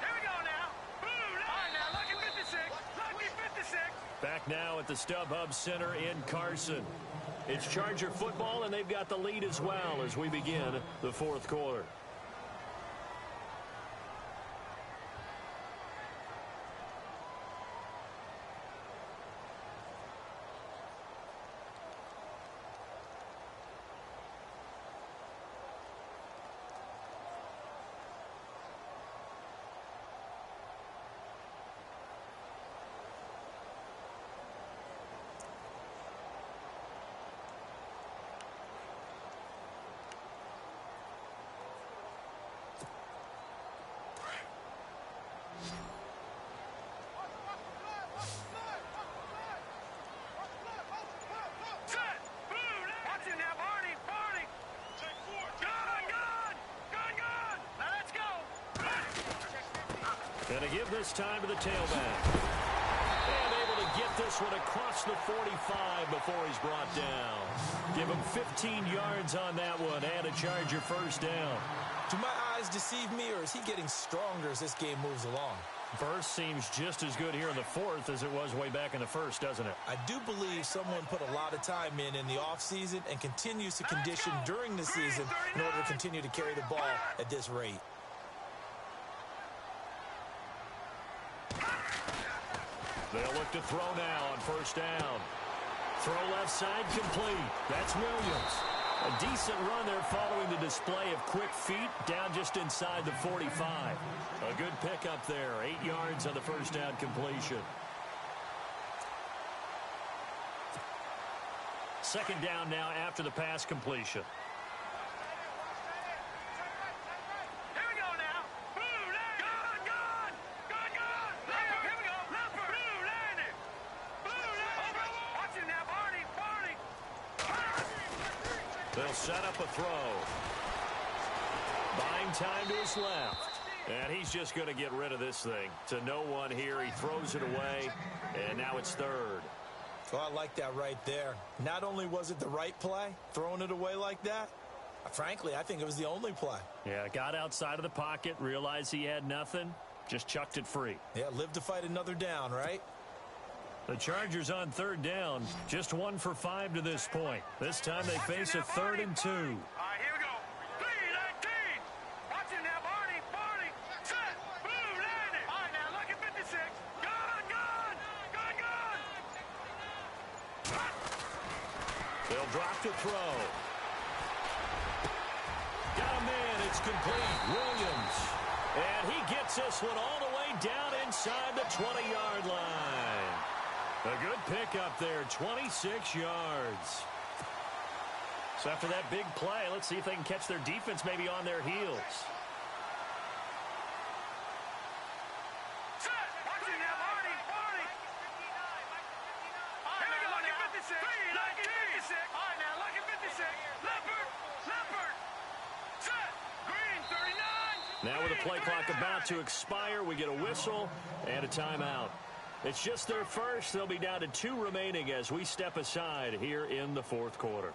Here we go now. Boom. All right, now, lucky 56. Lucky 56. Back now at the StubHub Center in Carson. It's Charger football, and they've got the lead as well as we begin the fourth quarter. And to give this time to the tailback. And able to get this one across the 45 before he's brought down. Give him 15 yards on that one and a Charger first down. Do my eyes deceive me, or is he getting stronger as this game moves along? First seems just as good here in the fourth as it was way back in the first, doesn't it? I do believe someone put a lot of time in the offseason and continues to condition during the season in order to continue to carry the ball at this rate. They'll look to throw now on first down. Throw left side complete. That's Williams. A decent run there following the display of quick feet down just inside the 45. A good pickup there. 8 yards on the first down completion. Second down now after the pass completion. They'll set up a throw. Buying time to his left. And he's just going to get rid of this thing. To no one here. He throws it away. And now it's third. Well, I like that right there. Not only was it the right play, throwing it away like that, frankly, I think it was the only play. Yeah, got outside of the pocket, realized he had nothing, just chucked it free. Yeah, live to fight another down, right? The Chargers on third down, just 1 for 5 to this point. This time they face a 3rd and 2. All right, here we go. 3-19. Watch it now, Barney. Barney. Set. Boom, landed. All right, now, look at 56. Gun. They'll drop to throw. Got him in. It's complete. Williams. And he gets this one all the way down inside the 20-yard line. A good pickup there, 26 yards. So after that big play, let's see if they can catch their defense maybe on their heels. Now with the play clock about to expire, we get a whistle and a timeout. It's just their first. They'll be down to 2 remaining as we step aside here in the fourth quarter.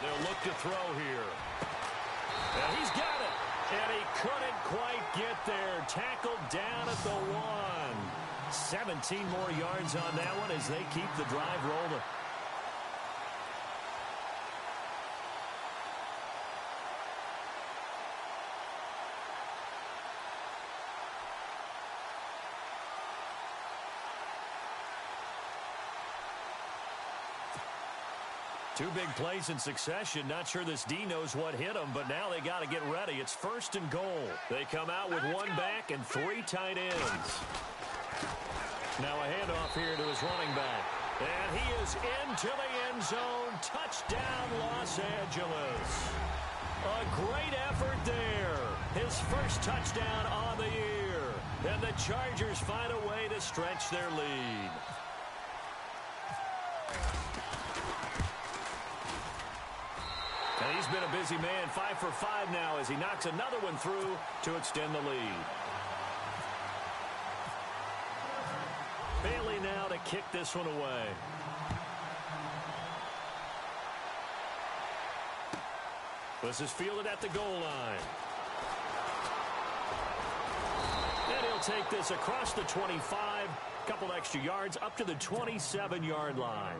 They'll look to throw here. And he's got it. And he couldn't quite get there. Tackled down at the 1. 17 more yards on that one as they keep the drive rolling. Two big plays in succession. Not sure this D knows what hit him, but now they got to get ready. It's 1st and goal. They come out with 1 back and 3 tight ends. Now a handoff here to his running back. And he is into the end zone. Touchdown, Los Angeles. A great effort there. His first touchdown on the year. And the Chargers find a way to stretch their lead. And he's been a busy man, 5 for 5 now as he knocks another one through to extend the lead. Bailey now to kick this one away. This is fielded at the goal line. And he'll take this across the 25, couple extra yards up to the 27-yard line.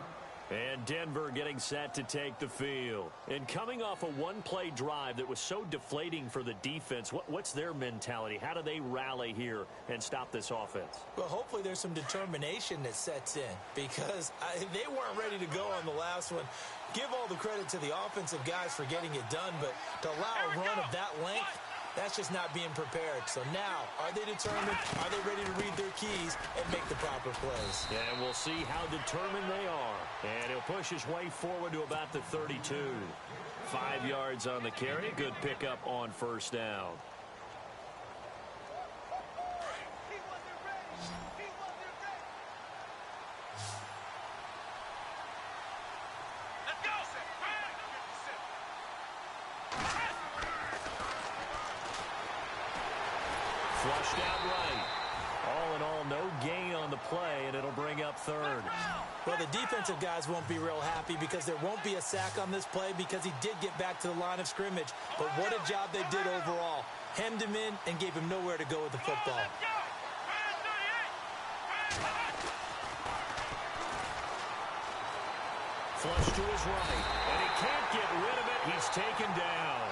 And Denver getting set to take the field. And coming off a one-play drive that was so deflating for the defense, what's their mentality? How do they rally here and stop this offense? Well, hopefully there's some determination that sets in because they weren't ready to go on the last one. Give all the credit to the offensive guys for getting it done, but to allow a run of that length, that's just not being prepared. So now, are they determined? Are they ready to read their keys and make the proper plays? And we'll see how determined they are. And he'll push his way forward to about the 32. 5 yards on the carry. Good pickup on 1st down. Flushed out right. All in all, no gain on the play, and it'll bring up 3rd. Well, the defensive guys won't be real happy because there won't be a sack on this play because he did get back to the line of scrimmage. But what a job they did overall. Hemmed him in and gave him nowhere to go with the football. Flush to his right, and he can't get rid of it. He's taken down.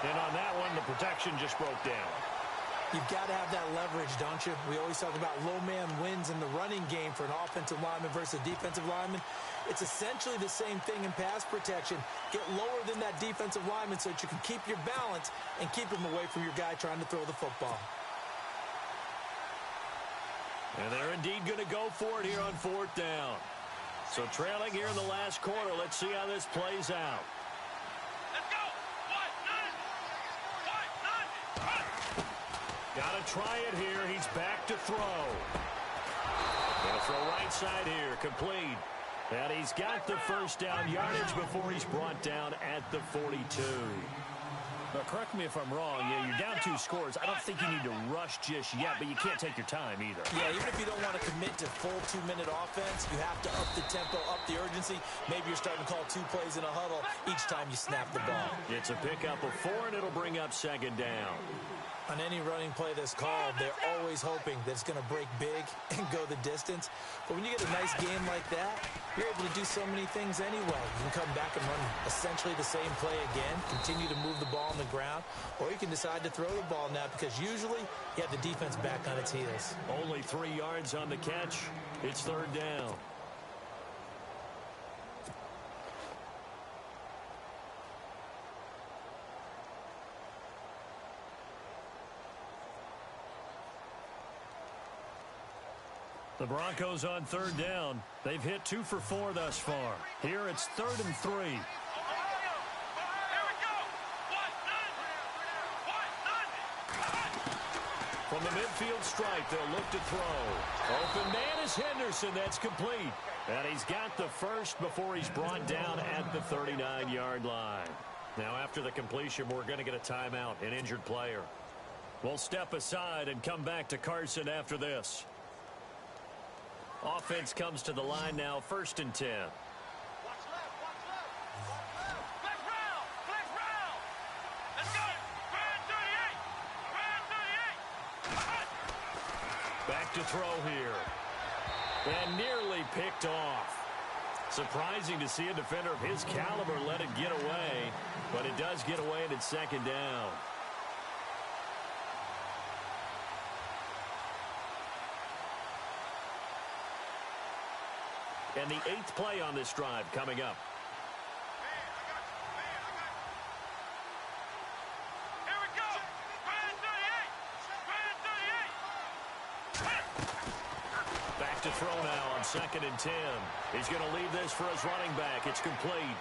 And on that one, the protection just broke down. You've got to have that leverage, don't you? We always talk about low man wins in the running game for an offensive lineman versus a defensive lineman. It's essentially the same thing in pass protection. Get lower than that defensive lineman so that you can keep your balance and keep him away from your guy trying to throw the football. And they're indeed going to go for it here on 4th down. So trailing here in the last quarter. Let's see how this plays out. Got to try it here. He's back to throw. Going to throw right side here. Complete. And he's got the 1st down yardage before he's brought down at the 42. Now, correct me if I'm wrong. Yeah, you're down 2 scores. I don't think you need to rush just yet, but you can't take your time either. Yeah, even if you don't want to commit to full 2-minute offense, you have to up the tempo, up the urgency. Maybe you're starting to call 2 plays in a huddle each time you snap the ball. It's a pickup of 4, and it'll bring up 2nd down. On any running play that's called, they're always hoping that it's going to break big and go the distance. But when you get a nice game like that, you're able to do so many things anyway. You can come back and run essentially the same play again, continue to move the ball on the ground, or you can decide to throw the ball now because usually you have the defense back on its heels. Only 3 yards on the catch. It's 3rd down. The Broncos on 3rd down. They've hit 2 for 4 thus far. Here it's 3rd and 3. From the midfield strike, they'll look to throw. Open man is Henderson. That's complete. And he's got the 1st before he's brought down at the 39-yard line. Now, after the completion, we're going to get a timeout, an injured player. We'll step aside and come back to Carson after this. Offense comes to the line now, 1st and 10. Watch left, watch left, watch left. Back to throw here. And nearly picked off. Surprising to see a defender of his caliber let it get away, but it does get away and it's second down. And the 8th play on this drive coming up. Here we go. Grand 38. Back to throw now on 2nd and 10. He's going to leave this for his running back. It's complete.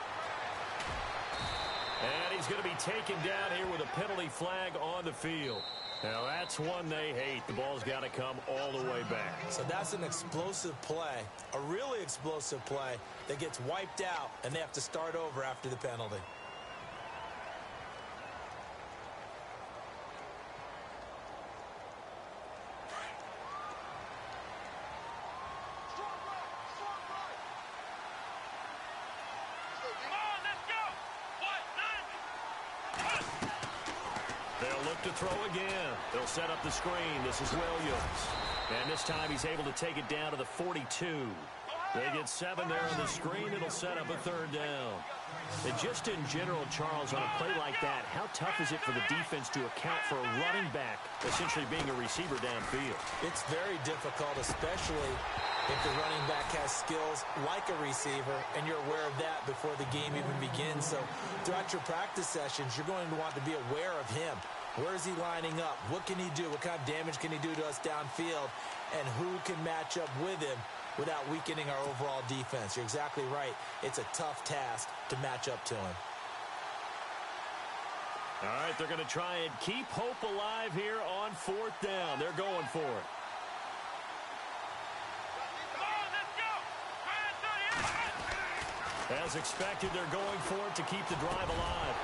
And he's going to be taken down here with a penalty flag on the field. Now, that's one they hate. The ball's got to come all the way back. So that's an explosive play, a really explosive play that gets wiped out, and they have to start over after the penalty. They'll look to throw again. They'll set up the screen. This is Williams. And this time he's able to take it down to the 42. They get 7 there on the screen. It'll set up a 3rd down. And just in general, Charles, on a play like that, how tough is it for the defense to account for a running back essentially being a receiver downfield? It's very difficult, especially if the running back has skills like a receiver, and you're aware of that before the game even begins. So throughout your practice sessions, you're going to want to be aware of him. Where is he lining up? What can he do? What kind of damage can he do to us downfield? And who can match up with him without weakening our overall defense? You're exactly right. It's a tough task to match up to him. All right, they're going to try and keep hope alive here on 4th down. They're going for it. As expected, they're going for it to keep the drive alive.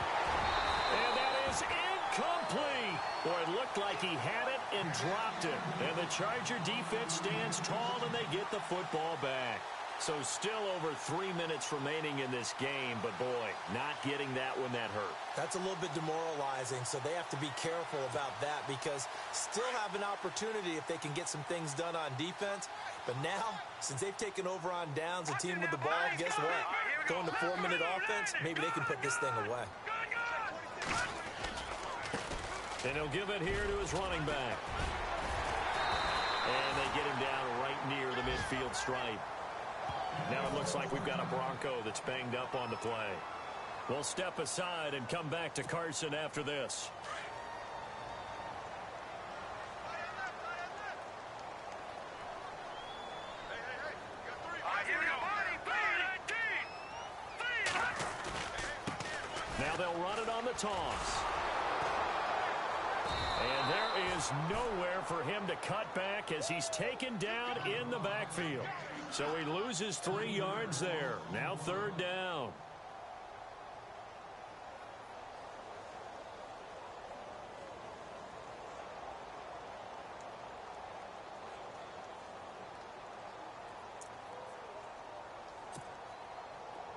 And that is incomplete. Boy, it looked like he had it and dropped it. And the Charger defense stands tall and they get the football back. So still over 3 minutes remaining in this game, but boy, not getting that when that hurt. That's a little bit demoralizing, so they have to be careful about that because still have an opportunity if they can get some things done on defense. But now, since they've taken over on downs, a team with the ball, guess what? Going to 4-minute offense, maybe they can put this thing away. And he'll give it here to his running back. And they get him down right near the midfield stripe. Now it looks like we've got a Bronco that's banged up on the play. We'll step aside and come back to Carson after this. Now they'll run it on the toss. And there is nowhere for him to cut back as he's taken down in the backfield. So he loses 3 yards there. Now 3rd down.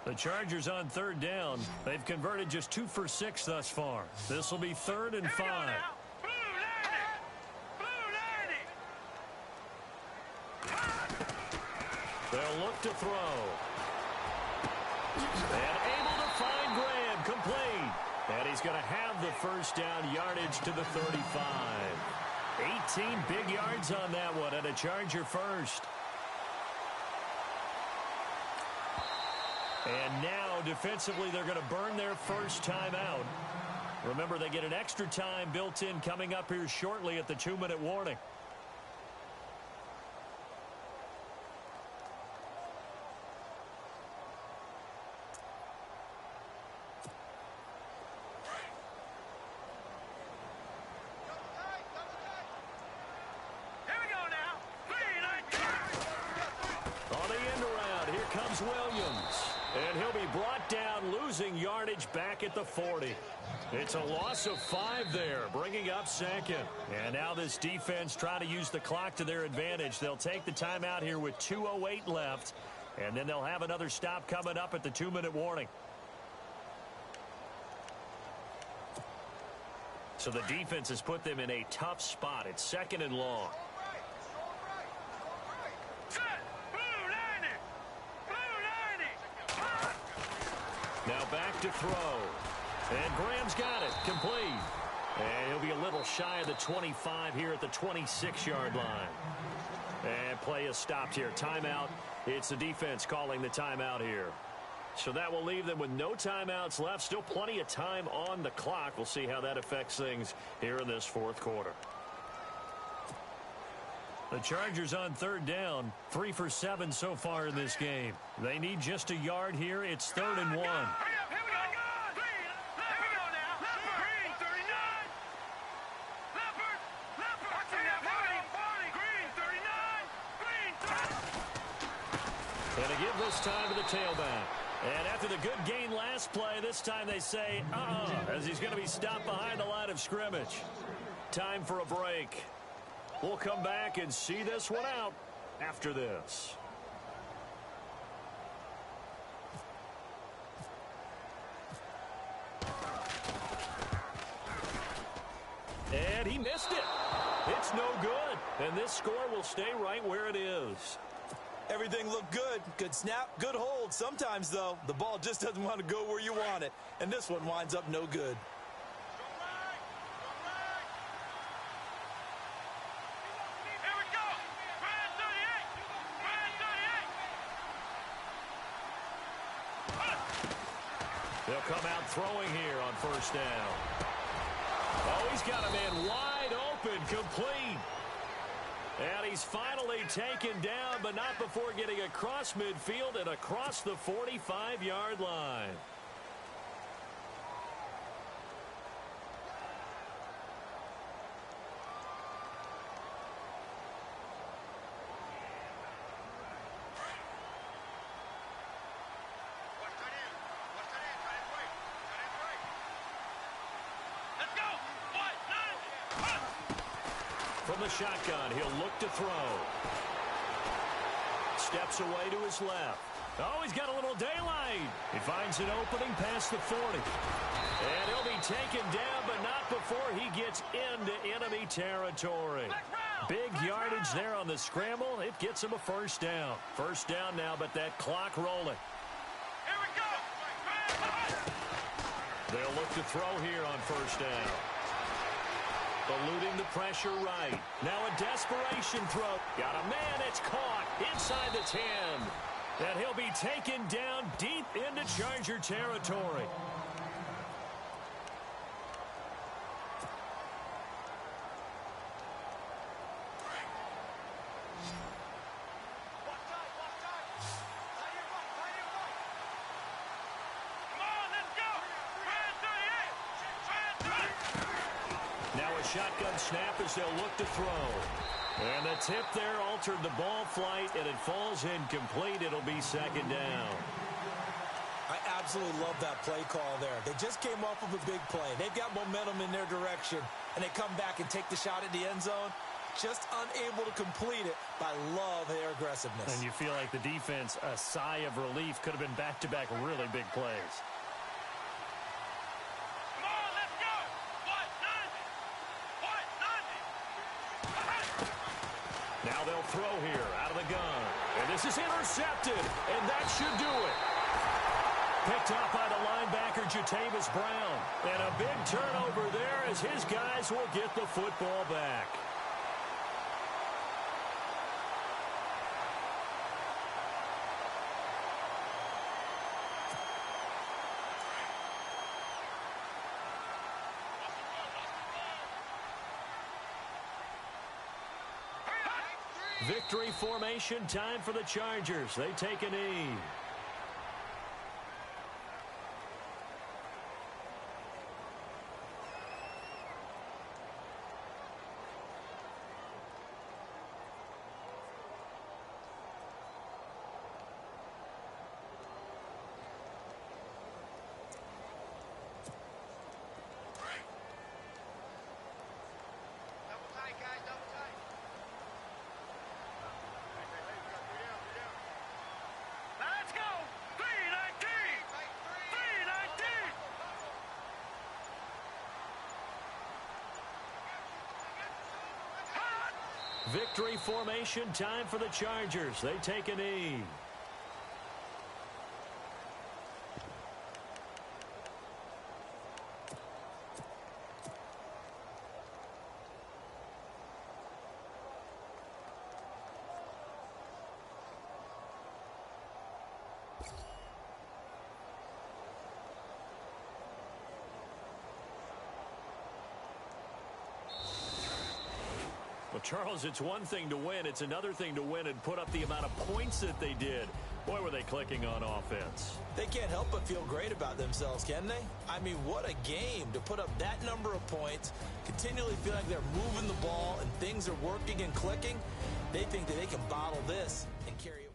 The Chargers on 3rd down. They've converted just 2 for 6 thus far. This will be 3rd and 5. They'll look to throw. And able to find Graham, complete. And he's going to have the 1st down yardage to the 35. 18 big yards on that one, and a Charger first. And now, defensively, they're going to burn their first time out. Remember, they get an extra time built in coming up here shortly at the 2-minute warning. Williams, and he'll be brought down, losing yardage back at the 40. It's a loss of 5 there, bringing up 2nd. And now this defense trying to use the clock to their advantage. They'll take the timeout here with 2:08 left, and then they'll have another stop coming up at the 2-minute warning. So the defense has put them in a tough spot. It's 2nd and long. throw. And Graham's got it. Complete. And he'll be a little shy of the 25 here at the 26-yard line. And play is stopped here. Timeout. It's the defense calling the timeout here. So that will leave them with no timeouts left. Still plenty of time on the clock. We'll see how that affects things here in this fourth quarter. The Chargers on third down. 3 for 7 so far in this game. They need just a yard here. It's 3rd and 1. And to give this time to the tailback. And after the good gain last play, this time they say, as he's going to be stopped behind the line of scrimmage. Time for a break. We'll come back and see this one out after this. And he missed it. It's no good. And this score will stay right where it is. Everything looked good. Good snap, good hold. Sometimes, though, the ball just doesn't want to go where you want it. And this one winds up no good. Here we go. Brand 38. They'll come out throwing here on first down. Oh, he's got a man wide open, complete. And he's finally taken down, but not before getting across midfield and across the 45-yard line. Let's go. From the shotgun, he'll look to throw. Steps away to his left. Oh, he's got a little daylight. He finds an opening past the 40. And he'll be taken down, but not before he gets into enemy territory. Big yardage there on the scramble. It gets him a first down. First down now, but that clock rolling. Here we go. They'll look to throw here on first down. Eluding the pressure right. Now a desperation throw. Got a man, it's caught inside the 10. And he'll be taken down deep into Charger territory. Shotgun snap as they'll look to throw. And the tip there altered the ball flight, and it falls incomplete. It'll be second down. I absolutely love that play call there. They just came off of a big play. They've got momentum in their direction, and they come back and take the shot at the end zone. Just unable to complete it, but I love their aggressiveness. And you feel like the defense, a sigh of relief, could have been back-to-back really big plays. Now they'll throw here out of the gun. And this is intercepted, and that should do it. Picked up by the linebacker, Jatavis Brown. And a big turnover there as his guys will get the football back. Victory formation time for the Chargers. They take a knee. Victory formation time for the Chargers. They take a knee. Well, Charles, it's one thing to win. It's another thing to win and put up the amount of points that they did. Boy, were they clicking on offense. They can't help but feel great about themselves, can they? I mean, what a game to put up that number of points, continually feel like they're moving the ball and things are working and clicking. They think that they can bottle this and carry it.